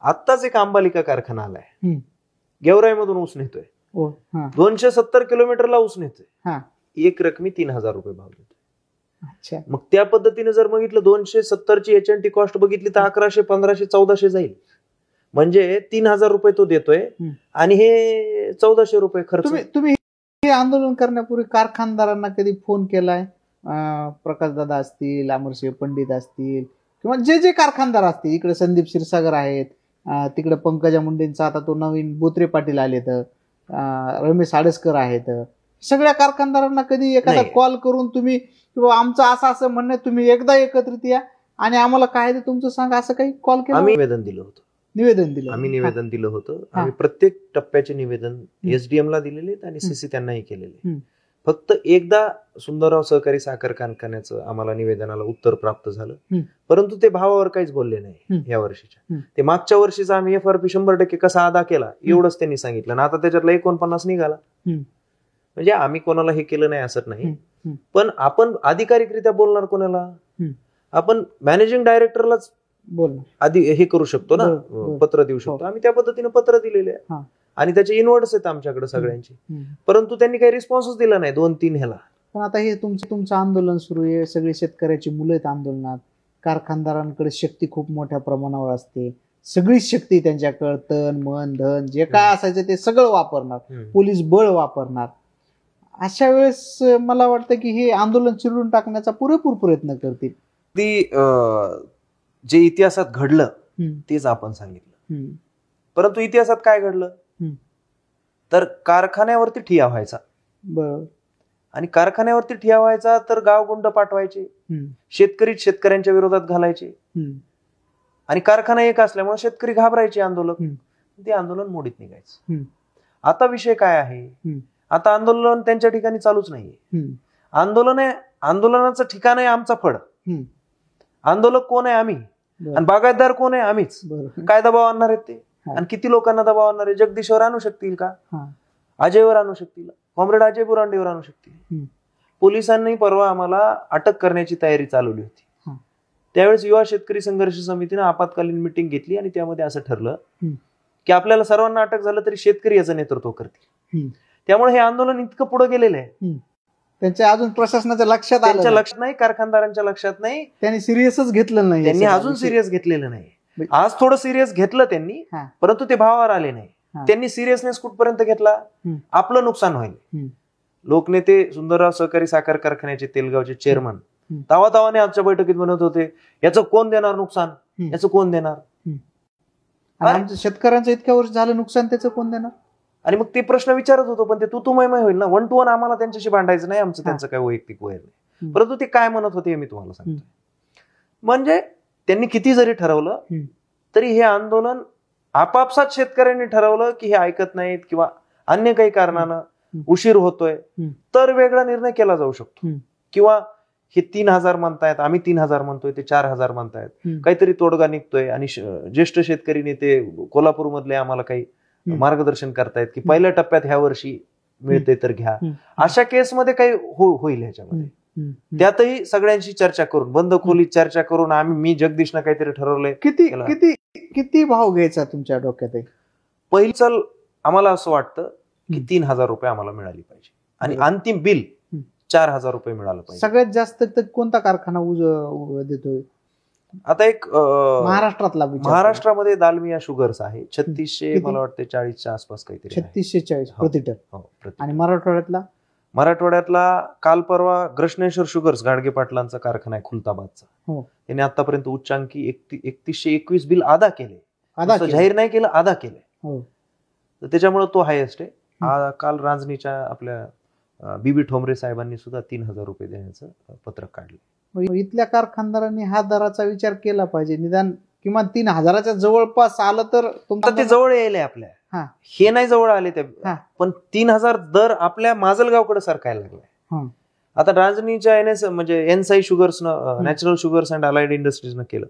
आत्ताच एक आंबालिका कारखाना आलाय, गेवराई मधून ऊस नेतोय, 270 किलोमीटरला ऊस नेतोय, एक रकमी 3,000 रुपये भाव देतोय. मग त्या पद्धतीने जर बघितलं 270 ची HNT कॉस्ट बघितली तर 1100, 1500, 1400 जाईल. म्हणजे 3,000 रुपये तो देतोय आणि हे 1400 रुपये खर्च. तुम्ही हे आंदोलन करण्यापूर्वी कारखानदारांना कधी फोन केलाय? प्रकाशदादा असतील, अमरसिंह पंडित असतील, किंवा जे जे कारखानदार असतील, इकडे संदीप क्षीरसागर आहेत, तिकडे पंकजा मुंडेंचा आता तो नवीन बोत्रे पाटील आले, तर रमेश आडसकर आहेत, सगळ्या कारखानदारांना कधी एखादा कॉल करून तुम्ही किंवा आमचं असं असं म्हणणं, तुम्ही एकदा एकत्रित या आणि आम्हाला काय ते तुमचं सांगा, असं काही कॉल केला? आम्ही निवेदन दिलं होतं. आम्ही निवेदन दिलं होतं. आम्ही प्रत्येक टप्प्याचे निवेदन SDM ला दिलेले आणि CC त्यांनाही केलेले. फक्त एकदा सुंदरराव सहकारी साखर कारखान्याचं आम्हाला निवेदनाला उत्तर प्राप्त झालं, परंतु ते भावावर काहीच बोलले नाही या वर्षीच्या. ते मागच्या वर्षीचा आम्ही FRP 100% कसा अदा केला एवढंच त्यांनी सांगितलं, आणि आता त्याच्यातला 49 निघाला. म्हणजे आम्ही कोणाला हे केलं नाही असं नाही, पण आपण अधिकारिकरित्या बोलणार कोणाला? आपण मॅनेजिंग डायरेक्टरलाच आधी हे करू शकतो ना, पत्र देऊ शकतो. आम्ही त्या पद्धतीने पत्र दिलेले आहे आणि त्याचे इनवर्ड्स आहेत आमच्याकडे सगळ्यांचे, परंतु त्यांनी काही रिस्पॉन्सच दिला नाही 2-3 ह्याला. पण आता हे तुमचं आंदोलन सुरू आहे, सगळे शेतकऱ्याची मुलं आहेत आंदोलनात, कारखानदारांकडे शक्ती खूप मोठ्या प्रमाणावर असते, सगळीच शक्ती त्यांच्याकडे, तन मन धन जे काय असायचं ते सगळं वापरणार, पोलीस बळ वापरणार. अशा वेळेस मला वाटतं की हे आंदोलन चिरून टाकण्याचा पुरेपूर प्रयत्न करतील. जे इतिहासात घडलं तेच आपण सांगितलं, परंतु इतिहासात काय घडलं तर कारखान्यावरती ठिया व्हायचा. बरोबर. आणि कारखान्यावरती ठिया व्हायचा तर गावगुंड पाठवायचे, शेतकरी शेतकऱ्यांच्या विरोधात घालायचे, आणि कारखाना एक असल्यामुळे शेतकरी घाबरायचे, आंदोलक, ते आंदोलन मोडीत निघायचं. आता विषय काय आहे? आता आंदोलन त्यांच्या ठिकाणी चालूच नाहीये. आंदोलनाचं ठिकाण आहे आमचा फड. आंदोलक कोण आहे? आम्ही. आणि बागायतदार कोण आहे? आम्हीच. काय दबाव आणणार आहेत ते, आणि किती लोकांना दबाव आणणार आहे? जगदीशवर आणू शकतील का? अजयवर आणू शकतील, कॉम्रेड अजय बुरांडेवर आणू शकतील. पोलिसांनी परवा आम्हाला अटक करण्याची तयारी चालवली होती. त्यावेळेस युवा शेतकरी संघर्ष समितीने आपत्कालीन मिटिंग घेतली आणि त्यामध्ये असं ठरलं की आपल्याला सर्वांना अटक झालं तरी शेतकरी याचं नेतृत्व करतील. त्यामुळे हे आंदोलन इतकं पुढे गेलेलं आहे, त्यांच्या अजून प्रशासनाच्या लक्षात नाही, कारखानदारांच्या लक्षात नाही, त्यांनी सिरियसच घेतलं नाही, त्यांनी अजून सिरियस घेतलेलं नाही. आज थोडं सिरियस घेतलं त्यांनी, परंतु ते भावावर आले नाही. त्यांनी सिरियसनेस कुठपर्यंत घेतला? आपलं नुकसान होईल. लोकनेते सुंदरराव सहकारी साखर कारखान्याचे तेलगावचे चेअरमन तावातावाने आजच्या बैठकीत म्हणत होते, याचं कोण देणार नुकसान, याचं कोण देणार? आमच्या शेतकऱ्यांचं इतक्या वर्ष झालं नुकसान, त्याचं कोण देणार? आणि मग ते प्रश्न विचारत होतो, पण ते तू मयमय होईल ना. 1 to 1 आम्हाला त्यांच्याशी भांडायचं नाही, आमचं त्यांचं काय वैयक्तिक वैर नाही. परंतु ते काय म्हणत होते हे मी तुम्हाला सांगतो. म्हणजे त्यांनी किती जरी ठरवलं तरी हे आंदोलन आपापसात शेतकऱ्यांनी ठरवलं की हे ऐकत नाहीत किंवा अन्य काही कारणानं उशीर होतोय तर वेगळा निर्णय केला जाऊ शकतो. किंवा हे 3,000 म्हणतायत, आम्ही 3,000 म्हणतोय, ते 4,000 म्हणतायत, काहीतरी तोडगा निघतोय. आणि ज्येष्ठ शेतकरी नेते कोल्हापूर मधले आम्हाला काही मार्गदर्शन करतायत की पहिल्या टप्प्यात ह्या वर्षी मिळते तर घ्या. अशा केसमध्ये काही होईल ह्याच्यामध्ये. त्यातही सगळ्यांशी चर्चा करून, बंद खोलीत चर्चा करून, मी जगदीशनं काहीतरी ठरवलंय. किती किती किती भाव घ्यायचा तुमच्या डोक्यात? पहिली चल आम्हाला असं वाटतं की 3,000 रुपये आम्हाला मिळाली पाहिजे आणि अंतिम बिल 4,000 रुपये मिळालं पाहिजे. सगळ्यात जास्त कोणता कारखाना देतोय? आता एक महाराष्ट्रामध्ये दालमिया शुगर्स आहे, 3600 मला वाटतं 40च्या आसपास काहीतरी, 3640 प्रति टन. आणि मराठवाड्यातला काल परवा ग्रशनेश्वर शुगर्स गाडगे पाटलांचा कारखाना आहे खुलताबादचा, त्यांनी आतापर्यंत उच्चांकी 3121 बिल अदा केले. जाहीर नाही केलं, अदा केलंय. तर त्याच्यामुळे तो हायेस्ट आहे. काल रांजणीच्या आपल्या बीबी ठोंबरे साहेबांनी सुद्धा 3,000 रुपये देण्याचं पत्रक काढलं. इथल्या कारखानदारांनी हा दराचा विचार केला पाहिजे. निदान किमान 3,000च्या जवळपास आलं तर ते जवळ यायलंय आपल्या. हे नाही जवळ आले ते, पण 3,000 दर आपल्या माजलगावकडे सरकायला लागलाय. आता रांजणीच्या म्हणजे एनसाई sugars, natural sugars and allied इंडस्ट्रीजनं केलं.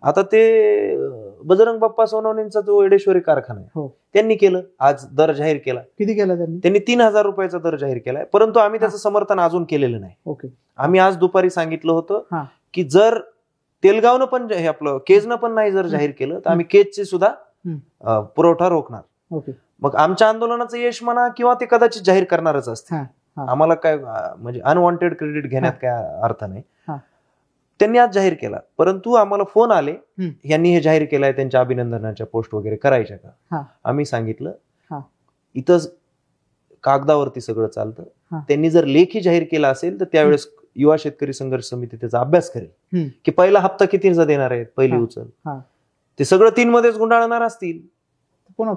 आता ते बजरंग बाप्पा सोनवणेंचा जो येडेश्वरी कारखाना आहे त्यांनी केलं, आज दर जाहीर केला. किती केला त्यांनी 3,000 रुपयाचा दर जाहीर केलाय, परंतु आम्ही त्याचं समर्थन अजून केलेलं नाही. आम्ही आज दुपारी सांगितलं होतं की जर तेलगावनं पण हे आपलं केजनं पण नाही जर जाहीर केलं तर आम्ही केजची सुद्धा पुरवठा रोखणार. मग आमच्या आंदोलनाचं यश म्हणा किंवा ते कदाचित जाहीर करणारच असते, आम्हाला काय म्हणजे अनवॉन्टेड क्रेडिट घेण्यात काय अर्थ नाही. त्यांनी आज जाहीर केला, परंतु आम्हाला फोन आले यांनी हे जाहीर केलंय, त्यांच्या अभिनंदनाच्या पोस्ट वगैरे करायच्या का. आम्ही सांगितलं इथं कागदावरती सगळं चालतं, त्यांनी जर लेखी जाहीर केला असेल तर त्यावेळेस युवा शेतकरी संघर्ष समिती त्याचा अभ्यास करेल की पहिला हप्ता कितीचा देणार आहे, पहिली उचल, ते सगळं 3 मध्येच गुंडाळणार असतील पुन्हा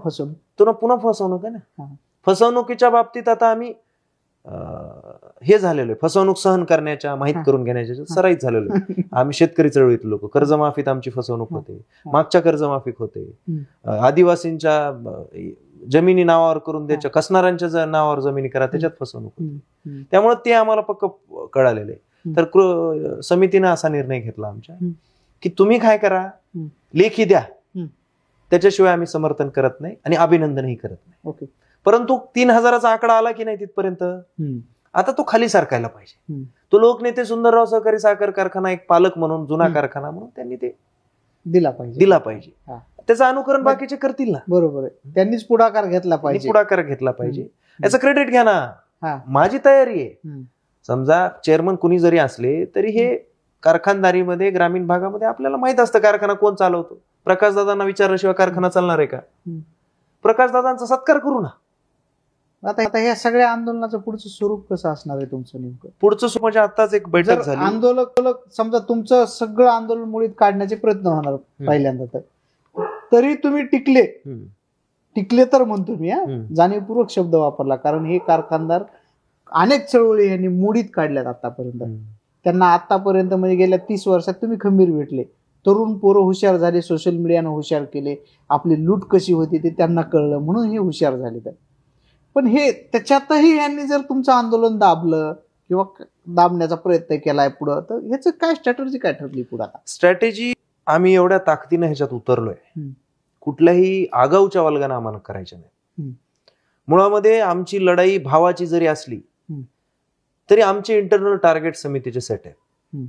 फसवणूक आहे ना. फसवणुकीच्या बाबतीत आता आम्ही हे झालेलो आहे, फसवणूक सहन करण्याच्या माहित करून घेण्याच्या सराईत झालेलो आहे. आम्ही शेतकरी चळवळीत लोक, कर्जमाफीत आमची फसवणूक होते, मागच्या कर्जमाफीत होते, आदिवासींच्या जमिनी नावावर करून द्यायच्या, कसणाऱ्यांच्या नावावर जमिनी करा त्याच्यात फसवणूक होती. त्यामुळे ते आम्हाला पक्क कळालेलं आहे. तर समितीने असा निर्णय घेतला आमच्या की तुम्ही काय करा, लेखी द्या, त्याच्याशिवाय आम्ही समर्थन करत नाही आणि अभिनंदनही करत नाही. परंतु 3,000चा आकडा आला की नाही तिथपर्यंत, आता तो खाली सारखायला पाहिजे. तो लोकनेते सुंदरराव सहकारी साखर कारखाना एक पालक म्हणून, जुना कारखाना म्हणून त्यांनी ते दिला पाहिजे. त्याचं अनुकरण बाकीचे करतील ना. बरोबर आहे, त्यांनीच पुढाकार घेतला पाहिजे. याचं क्रेडिट घ्या ना. माझी तयारी आहे. समजा चेअरमन कुणी जरी असले तरी हे कारखानदारीमध्ये ग्रामीण भागामध्ये आपल्याला माहित असतं कारखाना कोण चालवतो. प्रकाशदादांना विचारल्याशिवाय कारखाना चालणार आहे का. प्रकाशदादांचा सत्कार करू ना. आता या सगळ्या आंदोलनाचं पुढचं स्वरूप कसं असणार आहे तुमचं नेमकं? पुढचं स्वरूप म्हणजे आताच एक बैठक झाली. आंदोलक समजा तुमचं सगळं आंदोलन मुळीत काढण्याचे प्रयत्न होणार पहिल्यांदा, तरी तुम्ही टिकले तर म्हणतो मी, जाणीवपूर्वक शब्द वापरला, कारण हे कारखानदार अनेक चळवळी यांनी मोडीत काढल्यात आतापर्यंत. त्यांना आतापर्यंत म्हणजे गेल्या 30 वर्षात तुम्ही खंबीर भेटले, तरुण पोरं हुशार झाले, सोशल मीडियानं हुशार केले, आपली लूट कशी होती ते त्यांना कळलं म्हणून हे हुशार झाले. पण हे त्याच्यातही यांनी जर तुमचं आंदोलन दाबलं किंवा दाबण्याचा प्रयत्न केलाय पुढं, तर ह्याचं काय स्ट्रॅटेजी काय ठरली पुढे? स्ट्रॅटेजी आम्ही एवढ्या ताकदीनं ह्याच्यात उतरलोय, कुठल्याही आगाऊच्या वल्गना आम्हाला करायच्या नाही. मुळामध्ये आमची लढाई भावाची जरी असली तरी आमचे इंटरनल टार्गेट समितीचे सेट आहे.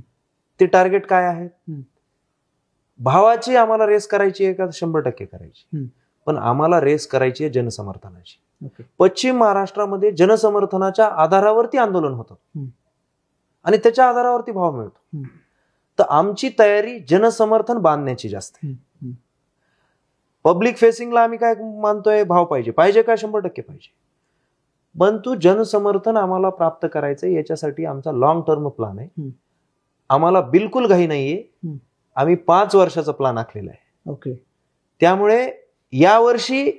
ते टार्गेट काय आहेत? भावाची आम्हाला रेस करायची आहे का? 100% करायची. पण आम्हाला रेस करायची आहे जनसमर्थनाची. पश्चिम महाराष्ट्रामध्ये जनसमर्थनाच्या आधारावरती आंदोलन होतं आणि त्याच्या आधारावरती भाव मिळतो. तर आमची तयारी जनसमर्थन बांधण्याची जास्त आहे. पब्लिक फेसिंगला आम्ही काय मानतोय, भाव पाहिजे का? 100% पाहिजे. परंतु जनसमर्थन आम्हाला प्राप्त करायचंय, याच्यासाठी आमचा लॉंग टर्म प्लान आहे. आम्हाला बिलकुल घाई नाहीये. आम्ही 5 वर्षाचा प्लान आखलेला आहे. त्यामुळे यावर्षी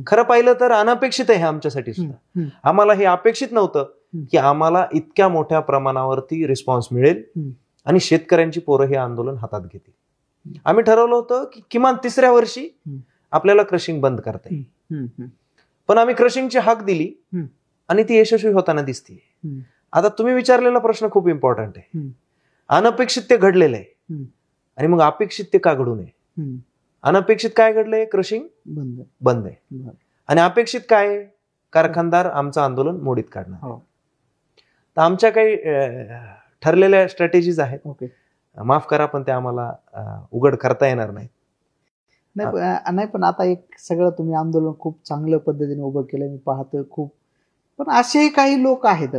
खरं पाहिलं तर अनपेक्षित आहे आमच्यासाठी सुद्धा. आम्हाला हे अपेक्षित नव्हतं की आम्हाला इतक्या मोठ्या प्रमाणावरती रिस्पॉन्स मिळेल आणि शेतकऱ्यांची पोरं हे आंदोलन हातात घेतील. आम्ही ठरवलं होतं की किमान 3ऱ्या वर्षी आपल्याला क्रशिंग बंद करता येईल. पण आम्ही क्रशिंगची हाक दिली आणि ती यशस्वी होताना दिसते. आता तुम्ही विचारलेला प्रश्न खूप इम्पॉर्टंट आहे. अनपेक्षित ते घडलेलं आहे आणि मग अपेक्षित ते का घडू नये? अनपेक्षित काय घडलंय? क्रशिंग बंद आहे. आणि अपेक्षित काय? कारखानदार आमचं आंदोलन मोडीत काढणार. तर आमच्या काही ठरलेल्या स्ट्रॅटेजीज आहेत. माफ करा पण ते आम्हाला उघड करता येणार नाही. नाही पण आता एक सगळं तुम्ही आंदोलन खूप चांगल्या पद्धतीने उभं केलं मी पाहतोय खूप. पण असेही काही लोक आहेत,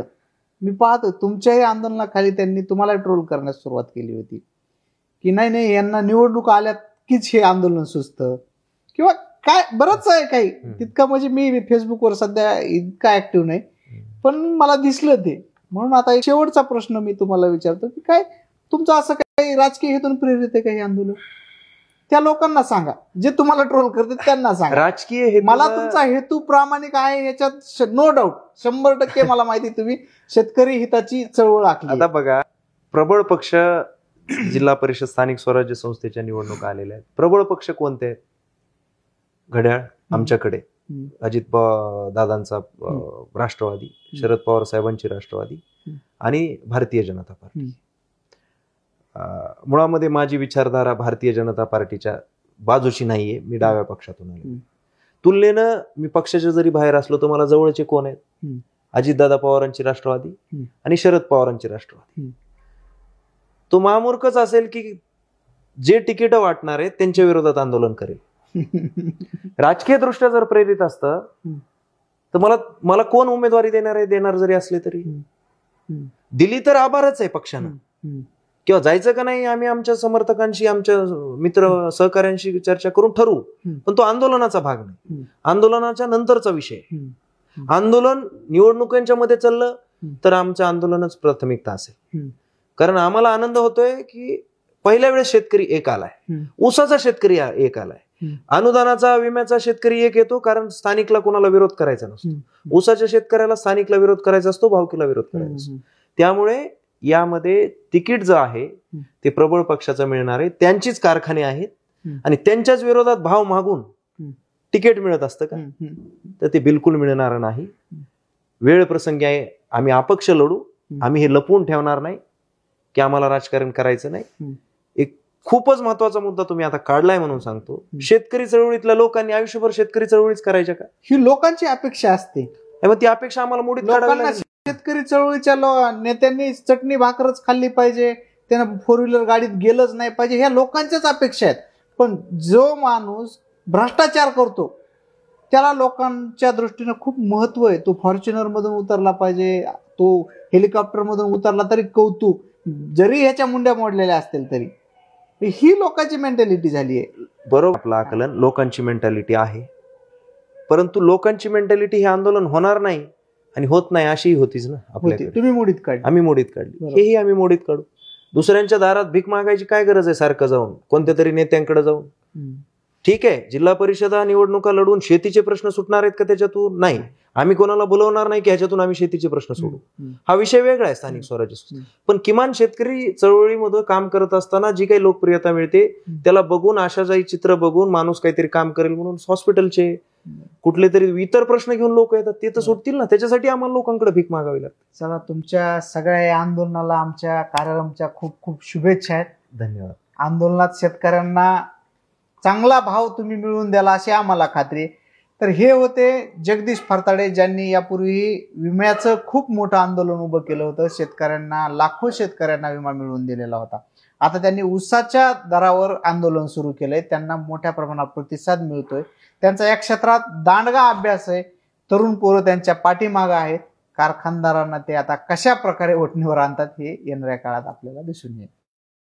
मी पाहतो तुमच्याही आंदोलनाखाली त्यांनी तुम्हाला ट्रोल करण्यास सुरुवात केली होती की नाही यांना निवडणूक आल्यात कीच हे आंदोलन सुचतं किंवा काय. बरंच आहे काही तितकं, म्हणजे मी फेसबुकवर सध्या इतका ऍक्टिव्ह नाही, पण मला दिसलं ते. म्हणून आता एक शेवटचा प्रश्न मी तुम्हाला विचारतो की काय तुमचं असं काही राजकीय हेतून प्रेरित आहे का हे आंदोलन? त्या लोकांना सांगा, जे तुम्हाला ट्रोल करतात त्यांना सांगा. राजकीय मला तुमचा हेतू प्रामाणिक आहे याच्यात नो डाऊट, 100% मला माहिती तुम्ही शेतकरी हिताची चळवळ आखली. आता बघा, प्रबळ पक्ष जिल्हा परिषद स्थानिक स्वराज्य संस्थेच्या निवडणुका आलेल्या आहेत. प्रबळ पक्ष कोणते आहेत? घड्याळ आमच्याकडे, अजित दादांचा राष्ट्रवादी, शरद पवार साहेबांची राष्ट्रवादी आणि भारतीय जनता पार्टी. मुळामध्ये माझी विचारधारा भारतीय जनता पार्टीच्या बाजूची नाहीये, मी डाव्या पक्षातून आलो. तुलनेनं मी पक्षाच्या जरी बाहेर असलो तर मला जवळचे कोण आहेत? अजितदादा पवारांची राष्ट्रवादी आणि शरद पवारांची राष्ट्रवादी. तो महामूर्खच असेल की जे तिकीट वाटणार आहेत त्यांच्या विरोधात आंदोलन करेल. राजकीय दृष्ट्या जर प्रेरित असतं तर मला कोण उमेदवारी देणार जरी असले तरी दिली तर आभारच आहे पक्षानं. किंवा जायचं का नाही आम्ही आमच्या समर्थकांशी, आमच्या मित्र सहकाऱ्यांशी चर्चा करून ठरवू, पण तो आंदोलनाचा भाग नाही, आंदोलनाच्या नंतरचा विषय. आंदोलन निवडणुकांच्या मध्ये चाललं तर आमचं आंदोलनच प्राथमिकता असेल. कारण आम्हाला आनंद होतोय की पहिल्या वेळेस शेतकरी एक आलाय, ऊसाचा शेतकरी एक आलाय, अनुदानाचा विम्याचा शेतकरी एक येतो, कारण स्थानिकला कोणाला विरोध करायचा नसतो. ऊसाच्या शेतकऱ्याला स्थानिकला विरोध करायचा असतो, भावकीला विरोध करायचा असतो. त्यामुळे यामध्ये तिकीट जे आहे ते प्रबळ पक्षाचं मिळणार आहे, त्यांचीच कारखाने आहेत आणि त्यांच्याच विरोधात भाव मागून तिकीट मिळत असतं का? तर ते बिलकुल मिळणार नाही. वेळ प्रसंगी आहे, आम्ही अपक्ष लढू, आम्ही हे लपवून ठेवणार नाही की आम्हाला राजकारण करायचं नाही. एक खूपच महत्वाचा मुद्दा तुम्ही आता काढलाय म्हणून सांगतो. शेतकरी चळवळीतल्या लोकांनी आयुष्यभर शेतकरी चळवळीच करायच्या का? ही लोकांची अपेक्षा असते. मग ती अपेक्षा आम्हाला मोडीत काढावी लागेल. शेतकरी चळवळीच्या नेत्यांनी चटणी भाकरच खाल्ली पाहिजे, त्यानं 4 व्हीलर गाडीत गेलंच नाही पाहिजे, ह्या लोकांच्याच अपेक्षा आहेत. पण जो माणूस भ्रष्टाचार करतो त्याला लोकांच्या दृष्टीने खूप महत्व आहे. तो फॉर्च्युनर मधून उतरला पाहिजे, तो हेलिकॉप्टर मधून उतरला तरी कौतुक, जरी ह्याच्या मुंड्या मोडलेल्या असतील तरी. ही लोकांची मेंटॅलिटी झाली आहे. बरोबर, आपलं आकलन, लोकांची मेंटॅलिटी आहे, परंतु लोकांची मेंटॅलिटी हे आंदोलन होणार नाही आणि होत नाही अशीही होतीच ना आपल्याकडे. तुम्ही मोडीत काढली, आम्ही मोडीत काढली, हेही आम्ही मोडीत काढू. दुसऱ्यांच्या दारात भीक मागायची काय गरज आहे? सारखं जाऊन कोणत्या तरी नेत्यांकडे जाऊन. ठीक आहे, जिल्हा परिषदा निवडणुका लढून शेतीचे प्रश्न सुटणार आहेत का त्याच्यातून? नाही. आम्ही कोणाला बोलवणार नाही की ह्याच्यातून आम्ही शेतीचे प्रश्न सोडू, हा विषय वेगळा आहे स्थानिक स्वराज्य. पण किमान शेतकरी चळवळीमध्ये काम करत असताना जी काही लोकप्रियता मिळते त्याला बघून, आशाजाई चित्र बघून माणूस काहीतरी काम करेल म्हणून हॉस्पिटलचे कुठले तरी इतर प्रश्न घेऊन लोक येतात, ते तर सुटतील ना. त्याच्यासाठी आम्हाला लोकांकडे भीक मागावी लागते. चला, तुमच्या सगळ्या आंदोलनाला आमच्या कार्यक्रमच्या खूप खूप शुभेच्छा आहेत. धन्यवाद. आंदोलनात शेतकऱ्यांना चांगला भाव तुम्ही मिळवून द्याला अशी आम्हाला खात्री. तर हे होते जगदीश फरताडे, ज्यांनी यापूर्वी विम्याचं खूप मोठं आंदोलन उभं केलं होतं. शेतकऱ्यांना, लाखो शेतकऱ्यांना विमा मिळवून दिलेला होता. आता त्यांनी ऊसाच्या दरावर आंदोलन सुरू केलंय, त्यांना मोठ्या प्रमाणात प्रतिसाद मिळतोय. त्यांचा या क्षेत्रात दांडगा अभ्यास आहे. तरुण पोरं त्यांच्या पाठीमागं आहेत. कारखानदारांना ते आता कशा प्रकारे वठणीवर आणतात हे येणाऱ्या काळात आपल्याला दिसून येईल.